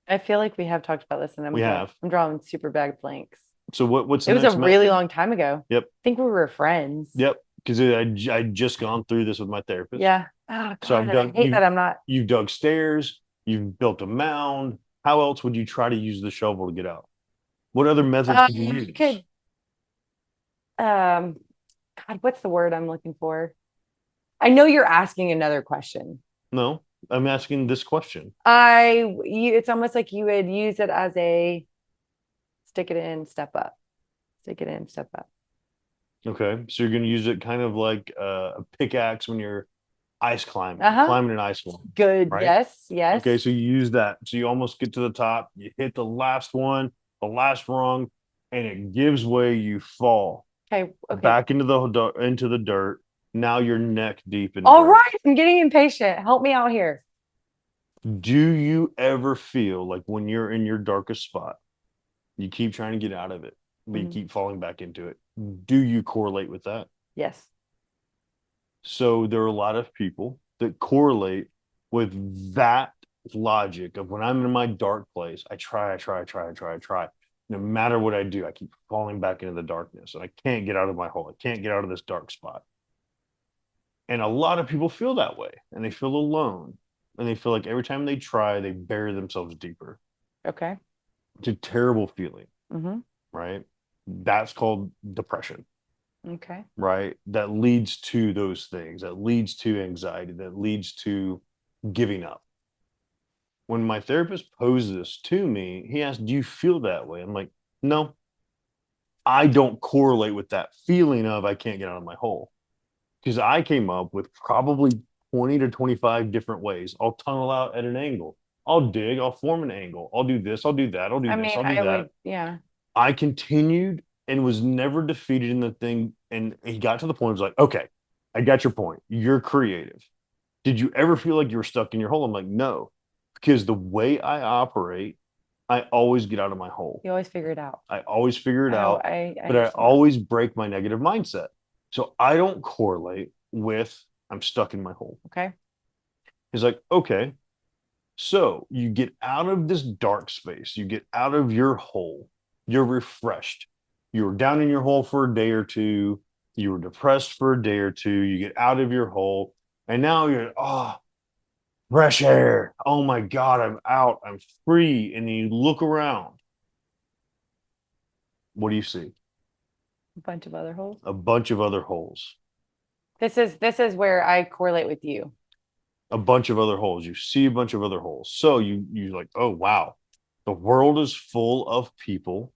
I feel like we have talked about this, and I'm drawing super bad blanks. So what's the It was next a really method? long time ago. Yep. I think we were friends. Yep. Because I just gone through this with my therapist. Yeah. Oh, So God, I hate that I'm not. You've dug stairs. You've built a mound. How else would you try to use the shovel to get out? What other methods could you use? Could God, what's the word I'm looking for? I know you're asking another question. No, I'm asking this question. It's almost like you would use it as a stick it in, step up. Stick it in, step up. Okay. So you're going to use it kind of like a pickaxe when you're ice climbing, climbing an ice wall. Good. Right? Yes. Yes. Okay. So you use that. So you almost get to the top. You hit the last one, the last rung, and it gives way. You fall. Okay. Back into the dirt. Now you're neck deep in All dirt. right. I'm getting impatient. Help me out here. Do you ever feel like when you're in your darkest spot, you keep trying to get out of it, but you keep falling back into it? Do you correlate with that? Yes. So there are a lot of people that correlate with that logic of when I'm in my dark place, I try. No matter what I do, I keep falling back into the darkness and I can't get out of my hole. I can't get out of this dark spot. And a lot of people feel that way and they feel alone and they feel like every time they try, they bury themselves deeper. Okay. It's a terrible feeling, right? That's called depression. Okay. Right? That leads to those things, that leads to anxiety, that leads to giving up. When my therapist posed this to me, he asked, do you feel that way? I'm like, no, I don't correlate with that feeling of I can't get out of my hole. Because I came up with probably 20 to 25 different ways. I'll tunnel out at an angle. I'll dig, I'll form an angle. I'll do this, I'll do that, I'll do this, I'll do that. Yeah. I continued and was never defeated in the thing. And he got to the point, he was like, okay, I got your point. You're creative. Did you ever feel like you were stuck in your hole? I'm like, no, because the way I operate, I always get out of my hole. You always figure it out. I always figure it out, but I understand always break my negative mindset. So I don't correlate with I'm stuck in my hole. Okay. He's like, okay, so you get out of this dark space, you get out of your hole, you're refreshed. You were down in your hole for a day or two, you were depressed for a day or two, you get out of your hole, and now you're, oh, fresh air. Oh my God, I'm out, I'm free. And then you look around. What do you see? A bunch of other holes. A bunch of other holes. This is where I correlate with you. A bunch of other holes. You see a bunch of other holes. So you're like, oh wow. The world is full of people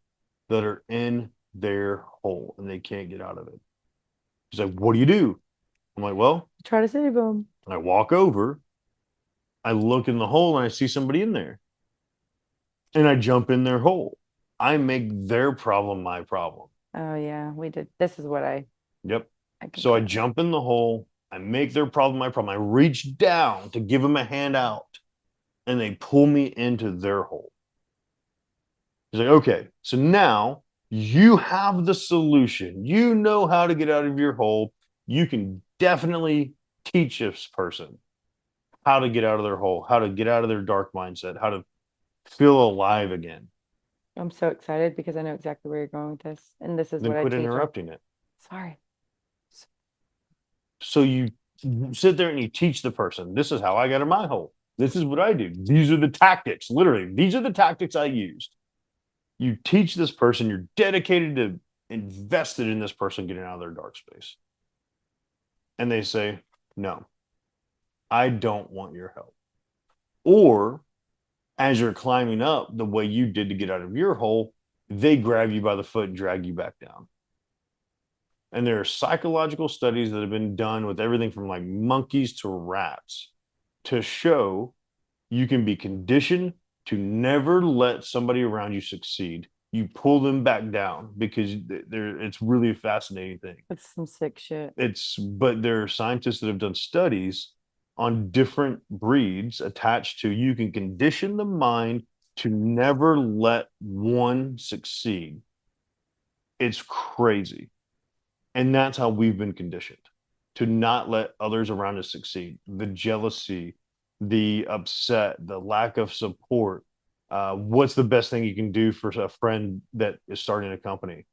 that are in their hole and they can't get out of it. He's like, what do you do? I'm like, well, Try to save them. I walk over, I look in the hole and I see somebody in there and I jump in their hole. I make their problem my problem. Oh yeah, we did. This is what Yep. I can So I tell. jump in the hole. I make their problem my problem. I reach down to give them a hand out and they pull me into their hole. He's like, okay, so now you have the solution. You know how to get out of your hole. You can definitely teach this person how to get out of their hole, how to get out of their dark mindset, how to feel alive again. I'm so excited because I know exactly where you're going with this, and this is Then what I quit teach them. interrupting it. Sorry. So you sit there and you teach the person, this is how I got in my hole. This is what I do. These are the tactics. Literally, these are the tactics I used. You teach this person, you're dedicated to invested in this person getting out of their dark space. And they say, no, I don't want your help. Or as you're climbing up the way you did to get out of your hole, they grab you by the foot and drag you back down. And there are psychological studies that have been done with everything from like monkeys to rats to show you can be conditioned to never let somebody around you succeed. You pull them back down because it's really a fascinating thing. It's some sick shit. But there are scientists that have done studies on different breeds attached to you can condition the mind to never let one succeed. It's crazy. And that's how we've been conditioned to not let others around us succeed. The jealousy, the upset, the lack of support. What's the best thing you can do for a friend that is starting a company?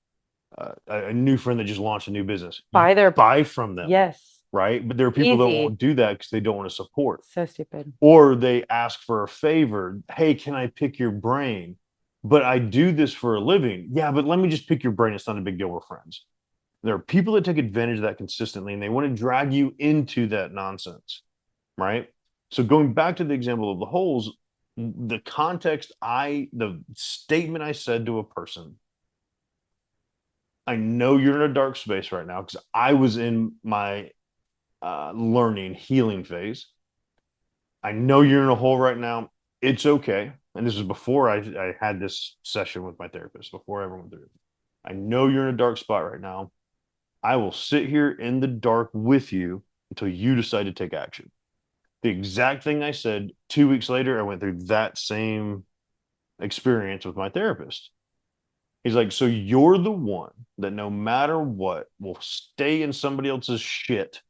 A new friend that just launched a new business. Buy their Buy from them, Yes. right? But there are people that Easy. won't do that because they don't want to support. So stupid. Or they ask for a favor. Hey, can I pick your brain? But I do this for a living. Yeah, but let me just pick your brain. It's not a big deal. We're friends. There are people that take advantage of that consistently and they want to drag you into that nonsense, right? So going back to the example of the holes, the the statement I said to a person, I know you're in a dark space right now because I was in my learning, healing phase. I know you're in a hole right now. It's okay. And this was before I had this session with my therapist, before I ever went through it. I know you're in a dark spot right now. I will sit here in the dark with you until you decide to take action. The exact thing I said 2 weeks later, I went through that same experience with my therapist. He's like, so you're the one that no matter what will stay in somebody else's shit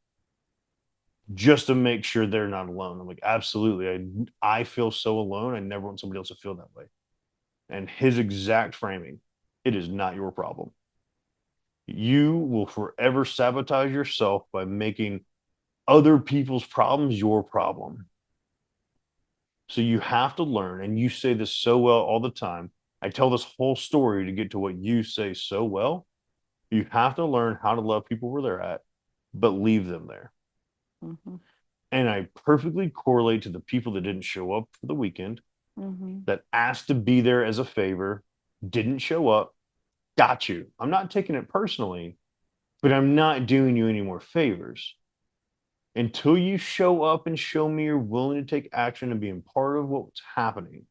just to make sure they're not alone. I'm like, absolutely. I feel so alone. I never want somebody else to feel that way. And his exact framing, it is not your problem. You will forever sabotage yourself by making other people's problems your problem. So you have to learn, and you say this so well all the time. I tell this whole story to get to what you say so well. You have to learn how to love people where they're at, but leave them there. Mm-hmm. And I perfectly correlate to the people that didn't show up for the weekend, Mm-hmm. that asked to be there as a favor, didn't show up, got you. I'm not taking it personally, but I'm not doing you any more favors. Until you show up and show me you're willing to take action and being part of what's happening.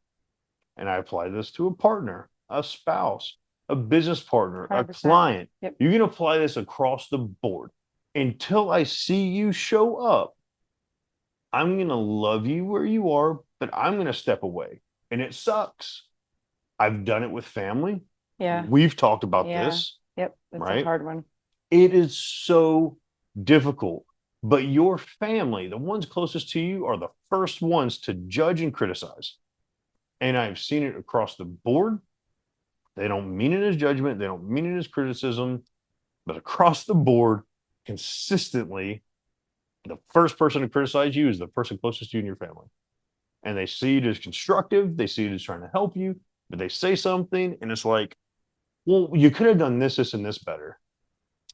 And I apply this to a partner, a spouse, a business partner, a 100%. client. Yep. You can apply this across the board. Until I see you show up, I'm going to love you where you are, but I'm going to step away. And it sucks. I've done it with family. Yeah. We've talked about Yeah. this, Yep. That's a right? hard one. It is so difficult. But your family, the ones closest to you, are the first ones to judge and criticize. And I've seen it across the board. They don't mean it as judgment, they don't mean it as criticism, but across the board, consistently, the first person to criticize you is the person closest to you in your family. And they see it as constructive, they see it as trying to help you, but they say something, and it's like, well, you could have done this, this, and this better.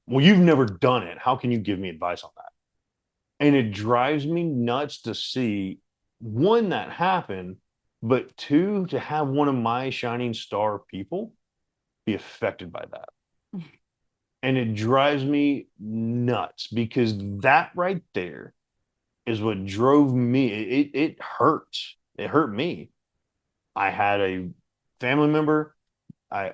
Well, you've never done it. How can you give me advice on that? And it drives me nuts to see one that happen, But two, to have one of my shining star people be affected by that. And it drives me nuts because that right there is what drove me. It hurts. It hurt me. I had a family member. I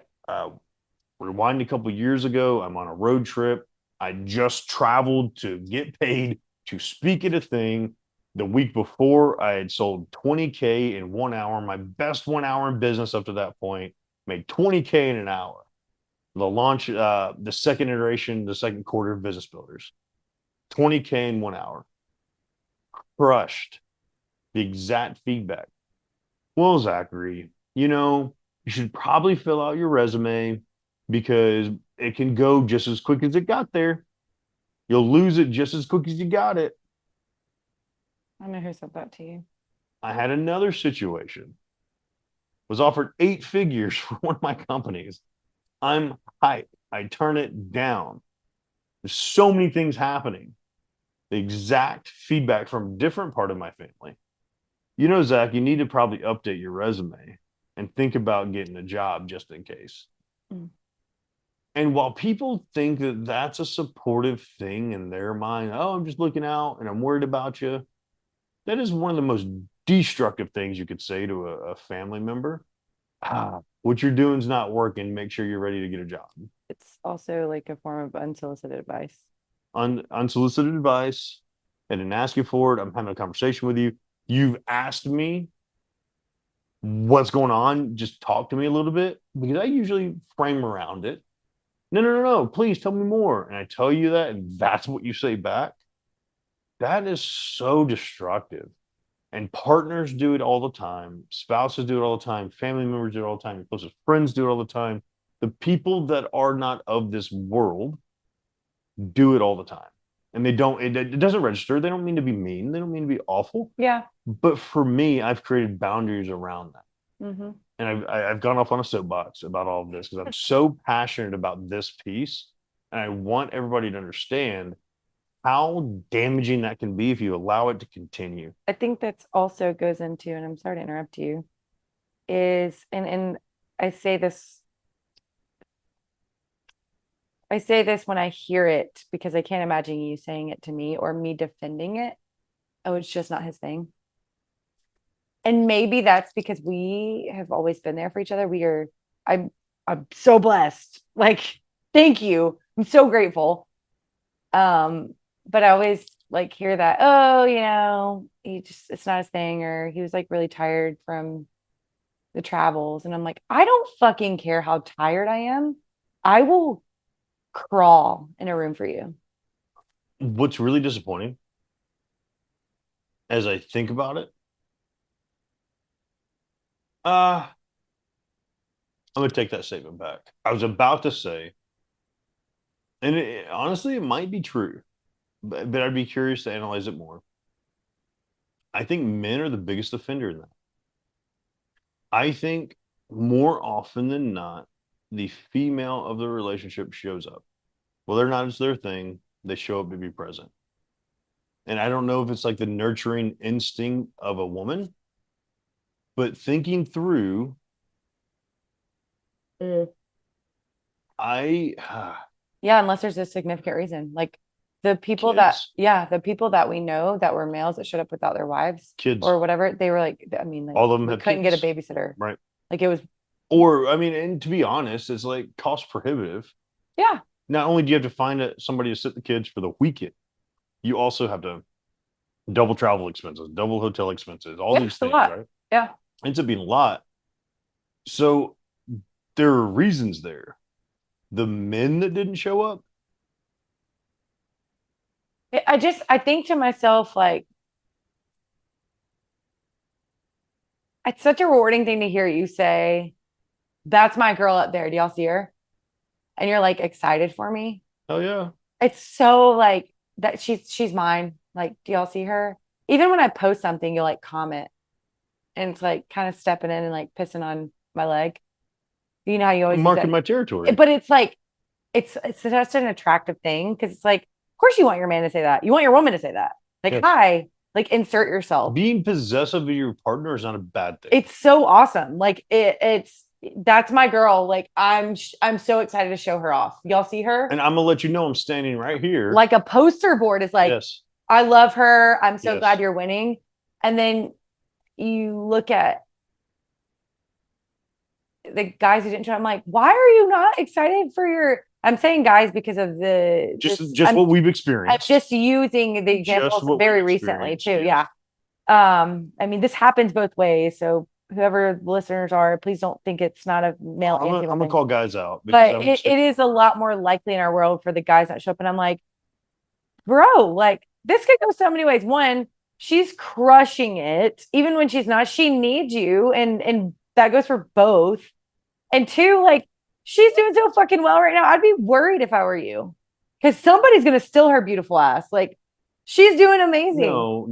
rewind a couple years ago. I'm on a road trip. I just traveled to get paid to speak at a thing. The week before, I had sold 20K in 1 hour, my best 1 hour in business up to that point, made 20K in an hour. The launch, the second iteration, the second quarter of Business Builders, 20K in 1 hour. Crushed. The exact feedback. Well, Zachary, you should probably fill out your resume because it can go just as quick as it got there. You'll lose it just as quick as you got it. I know who said that to you. I had another situation. Was offered 8 figures for one of my companies. I'm hyped. I turn it down. There's so many things happening. The exact feedback from a different part of my family. Zach, you need to probably update your resume and think about getting a job just in case. Mm. And while people think that that's a supportive thing in their mind, oh, I'm just looking out and I'm worried about you. That is one of the most destructive things you could say to a family member. What you're doing is not working. Make sure you're ready to get a job. It's also like a form of unsolicited advice. Unsolicited advice. I didn't ask you for it. I'm having a conversation with you. You've asked me what's going on. Just talk to me a little bit because I usually frame around it. No. Please tell me more. And I tell you that, and that's what you say back. That is so destructive. And partners do it all the time. Spouses do it all the time. Family members do it all the time. Your closest friends do it all the time. The people that are not of this world do it all the time. And they don't, it doesn't register. They don't mean to be mean. They don't mean to be awful. Yeah. But for me, I've created boundaries around that. Mm-hmm. And I've gone off on a soapbox about all of this because I'm so passionate about this piece. And I want everybody to understand how damaging that can be if you allow it to continue. I think that's also goes into, and I'm sorry to interrupt you, is, and I say this when I hear it because I can't imagine you saying it to me or me defending it. Oh, it's just not his thing. And maybe that's because we have always been there for each other. I'm so blessed. Like, thank you. I'm so grateful. But I always like hear that, oh, it's not his thing, or he was like really tired from the travels. And I'm like, I don't fucking care how tired I am. I will crawl in a room for you. What's really disappointing as I think about it, I'm going to take that statement back. I was about to say, and honestly, it might be true, but I'd be curious to analyze it more. I think men are the biggest offender in that. I think more often than not, the female of the relationship shows up. Whether or not it's their thing, they show up to be present. And I don't know if it's like the nurturing instinct of a woman, but thinking through, yeah, unless there's a significant reason. Like the people kids. the people that we know that were males that showed up without their wives, Kids, or whatever, they were like, I mean, like, all of them we have couldn't kids. get a babysitter. Right. Like it was, or I mean, and to be honest, it's like cost prohibitive. Yeah. Not only do you have to find somebody to sit the kids for the weekend, you also have to double travel expenses, double hotel expenses, all these things, right? Yeah. It ends up being a lot. So there are reasons there. The men that didn't show up. I think to myself, like, it's such a rewarding thing to hear you say, that's my girl up there. Do y'all see her? And you're like excited for me. Oh yeah. It's so like that she's mine. Like, do y'all see her? Even when I post something, you'll like comment. And it's like kind of stepping in and like pissing on my leg. You know how you always marking my territory. But it's like it's such an attractive thing because it's like, of course you want your man to say that. You want your woman to say that. Like, yes. Hi, Like insert yourself. Being possessive of your partner is not a bad thing. It's so awesome. Like it's that's my girl. Like I'm so excited to show her off. Y'all see her? And I'm gonna let you know I'm standing right here. Like a poster board is like, Yes. I love her. I'm so Yes. glad you're winning. And then you look at the guys who didn't show. I'm like, why are you not excited for your? I'm saying guys because of the just what we've experienced. I'm just using the examples very recently too. Yes. Yeah. I mean, this happens both ways. So whoever the listeners are, please don't think it's not a male I'm gonna call guys out, but it is a lot more likely in our world for the guys that show up. And I'm like, bro, like this could go so many ways. One, she's crushing it, even when she's not. She needs you, and that goes for both. And two, like she's doing so fucking well right now. I'd be worried if I were you, because somebody's gonna steal her beautiful ass. Like she's doing amazing. No.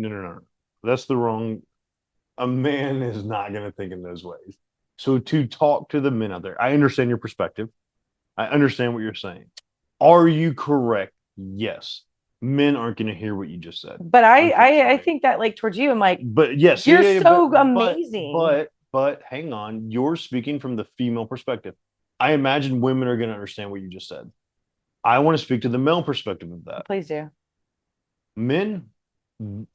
That's the wrong. A man is not gonna think in those ways. So to talk to the men out there, I understand your perspective. I understand what you're saying. Are you correct? Yes. Men aren't going to hear what you just said. But I think that like towards you, I'm like, but yes, you're so amazing. But hang on, you're speaking from the female perspective. I imagine women are going to understand what you just said. I want to speak to the male perspective of that. Please do. Men,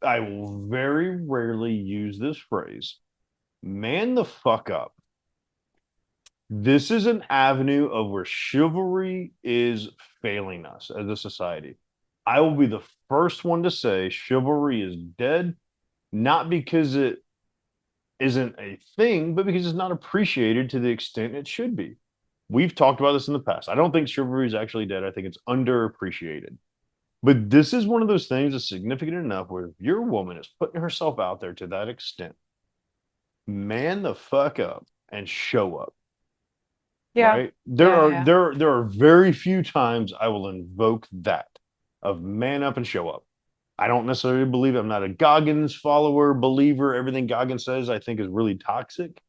I will very rarely use this phrase. Man the fuck up. This is an avenue of where chivalry is failing us as a society. I will be the first one to say chivalry is dead, not because it isn't a thing, but because it's not appreciated to the extent it should be. We've talked about this in the past. I don't think chivalry is actually dead. I think it's underappreciated. But this is one of those things that's significant enough where if your woman is putting herself out there to that extent, man the fuck up and show up. Yeah. Right? There are very few times I will invoke that of man up and show up. I don't necessarily believe it. I'm not a Goggins follower, believer. Everything Goggins says I think is really toxic.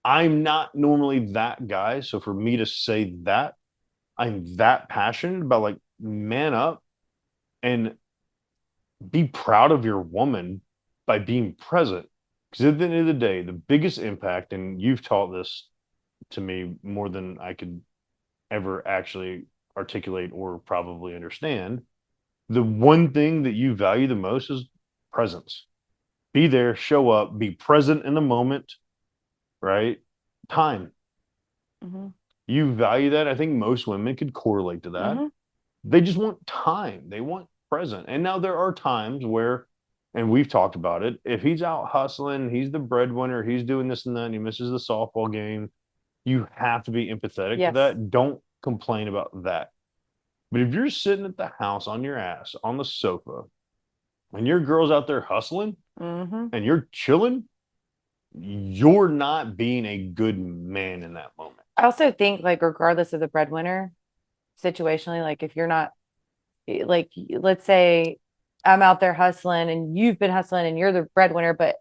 I'm not normally that guy. So for me to say that, I'm that passionate about like man up and be proud of your woman by being present. Because at the end of the day, the biggest impact, and you've taught this to me more than I could ever actually articulate or probably understand. The one thing that you value the most is presence. Be there, show up, be present in the moment, right? Time. Mm-hmm. You value that. I think most women could correlate to that. Mm-hmm. They just want time. They want present. And now there are times where, and we've talked about it, if he's out hustling, he's the breadwinner, he's doing this and that, and he misses the softball game, you have to be empathetic to that. Don't complain about that. But if you're sitting at the house on your ass on the sofa and your girl's out there hustling and you're chilling, you're not being a good man in that moment. I also think like regardless of the breadwinner, situationally, like if you're not like, let's say I'm out there hustling and you've been hustling and you're the breadwinner, but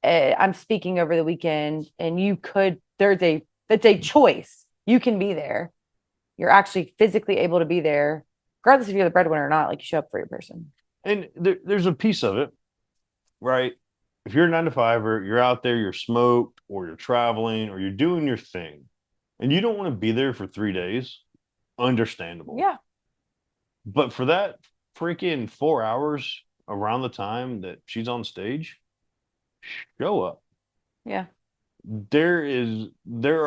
I'm speaking over the weekend and it's a choice. You can be there. You're actually physically able to be there, regardless if you're the breadwinner or not. Like you show up for your person. And there's a piece of it, right? If you're a 9-to-5er, you're out there, you're smoked, or you're traveling, or you're doing your thing, and you don't want to be there for 3 days, understandable. Yeah. But for that freaking 4 hours around the time that she's on stage, show up. Yeah. There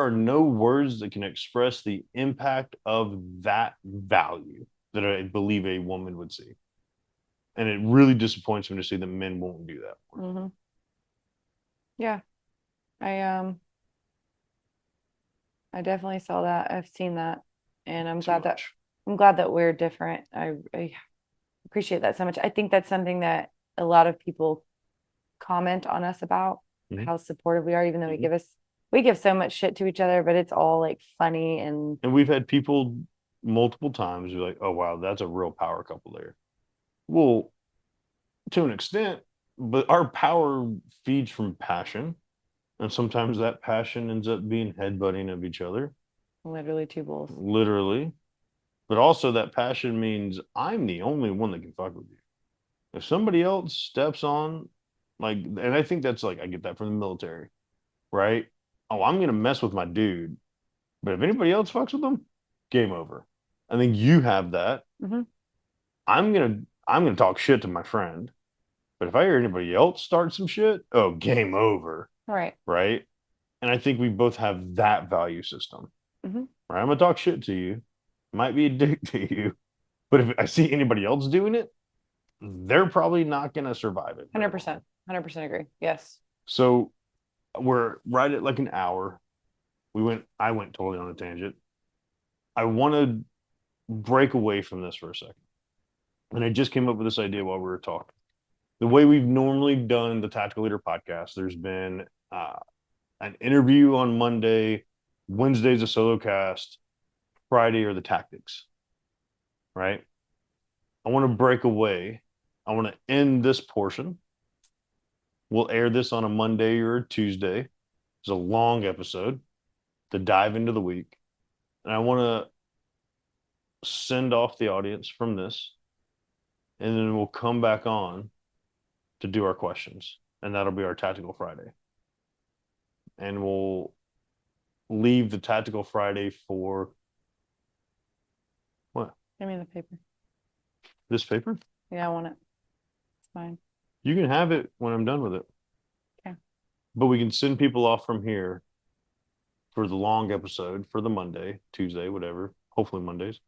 are no words that can express the impact of that value that I believe a woman would see. And it really disappoints me to see that men won't do that. Mm-hmm. Yeah. I definitely saw that. I've seen that. And I'm glad that we're different. I appreciate that so much. I think that's something that a lot of people comment on us about, how supportive we are, even though we give so much shit to each other, but it's all like funny. And we've had people multiple times be like, oh wow, that's a real power couple there. Well, to an extent, but our power feeds from passion. And sometimes that passion ends up being headbutting of each other. Literally two bulls. Literally. But also that passion means I'm the only one that can fuck with you. If somebody else steps on, like, and I think that's like, I get that from the military, right? Oh, I'm gonna mess with my dude, but if anybody else fucks with them, game over. I think you have that. Hmm. I'm gonna talk shit to my friend, but if I hear anybody else start some shit, oh, game over, Right. right? And I think we both have that value system, Hmm. right? I'm gonna talk shit to you, might be a dick to you, but if I see anybody else doing it, they're probably not gonna survive it very long. 100%. 100% agree. Yes. So we're right at like an hour. I went totally on a tangent. I want to break away from this for a second. And I just came up with this idea while we were talking. The way we've normally done the Tactical Leader podcast, there's been an interview on Monday, Wednesday's a solo cast, Friday are the tactics, right? I want to break away. I want to end this portion. We'll air this on a Monday or a Tuesday. It's a long episode to dive into the week. And I want to send off the audience from this, and then we'll come back on to do our questions. And that'll be our Tactical Friday. And we'll leave the Tactical Friday for what? Give me the paper. This paper? Yeah, I want it. It's fine. You can have it when I'm done with it. Okay. But we can send people off from here for the long episode for the Monday, Tuesday, whatever. Hopefully Mondays.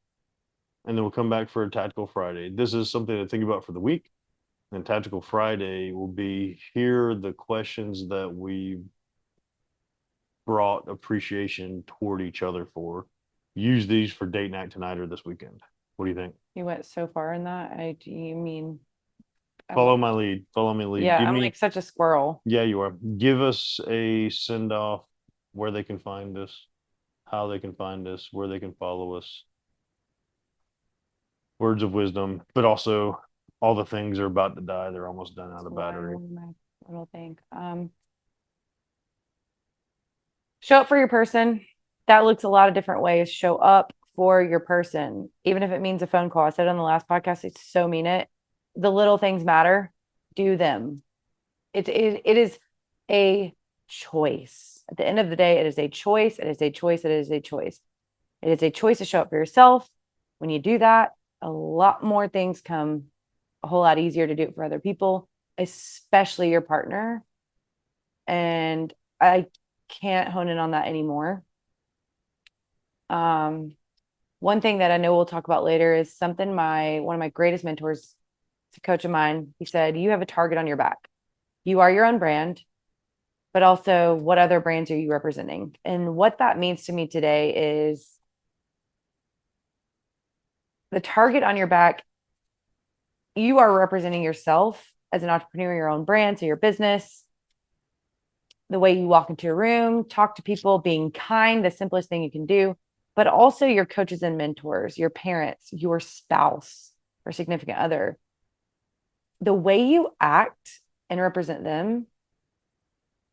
And then we'll come back for a Tactical Friday. This is something to think about for the week. And Tactical Friday will be here are the questions that we brought appreciation toward each other for. Use these for date night tonight or this weekend. What do you think? You went so far in that. You mean Follow my lead. Follow my lead. Yeah, Give I'm me, like such a squirrel. yeah, you are. Give us a send off where they can find us, how they can find us, where they can follow us. Words of wisdom, but also all the things are about to die. They're almost done out of battery. My little thing. Show up for your person. That looks a lot of different ways. Show up for your person, even if it means a phone call. I said on the last podcast, I so mean it. The little things matter. Do them. It is a choice. At the end of the day, it is a choice. It is a choice. It is a choice. It is a choice to show up for yourself. When you do that, a lot more things come a whole lot easier to do it for other people, especially your partner. And I can't hone in on that anymore. One thing that I know we'll talk about later is something one of my greatest mentors, a coach of mine, he said, you have a target on your back. You are your own brand, but also what other brands are you representing? And what that means to me today is the target on your back, you are representing yourself as an entrepreneur, your own brand, so your business, the way you walk into a room, talk to people, being kind, the simplest thing you can do, but also your coaches and mentors, your parents, your spouse or significant other. The way you act and represent them,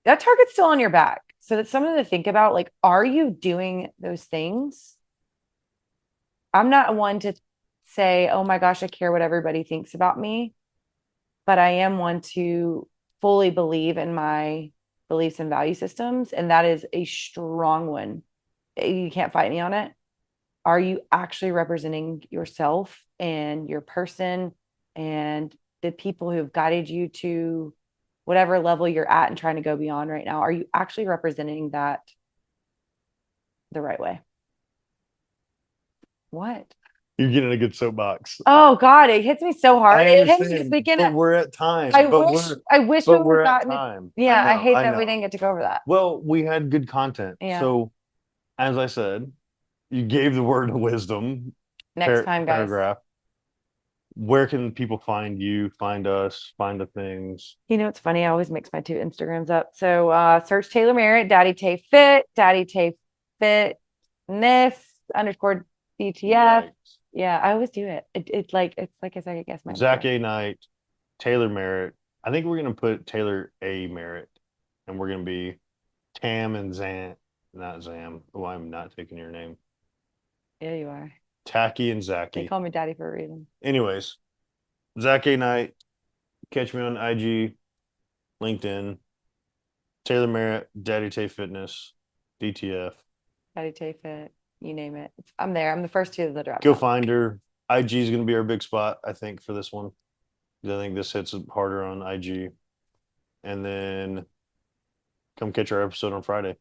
that target's still on your back. So that's something to think about. Like, are you doing those things? I'm not one to say, oh my gosh, I care what everybody thinks about me. But I am one to fully believe in my beliefs and value systems. And that is a strong one. You can't fight me on it. Are you actually representing yourself and your person and the people who have guided you to whatever level you're at and trying to go beyond right now? Are you actually representing that the right way? What? You're getting a good soapbox. Oh God, it hits me so hard. It hit me this weekend. But we're at time. I wish we would have gotten time. Yeah, I hate I that know. we didn't get to go over that. Well, we had good content. Yeah. So, as I said, you gave the word of wisdom. Next time, guys. Paragraph. Where can people find you, find us, find the things? You know, it's funny. I always mix my two Instagrams up. So search Taylor Merritt, Daddy Tay Fit, Daddy Tay Fitness _ DTF. Yikes. Yeah, I always do it. It's like I guess my Zack Knight, Taylor Merritt. I think we're gonna put Taylor A. Merritt, and we're gonna be Tam and Zan, not Zam. Oh, I'm not taking your name. Yeah, you are. Tacky and Zacky. They call me Daddy for a reason. Anyways, Zack Knight, catch me on IG, LinkedIn, Taylor Merritt, Daddy Tay Fitness, DTF. Patty Tay Fit, you name it. I'm there. I'm the first two that drop Go out. find her. IG is going to be our big spot, I think, for this one. I think this hits harder on IG. And then come catch our episode on Friday.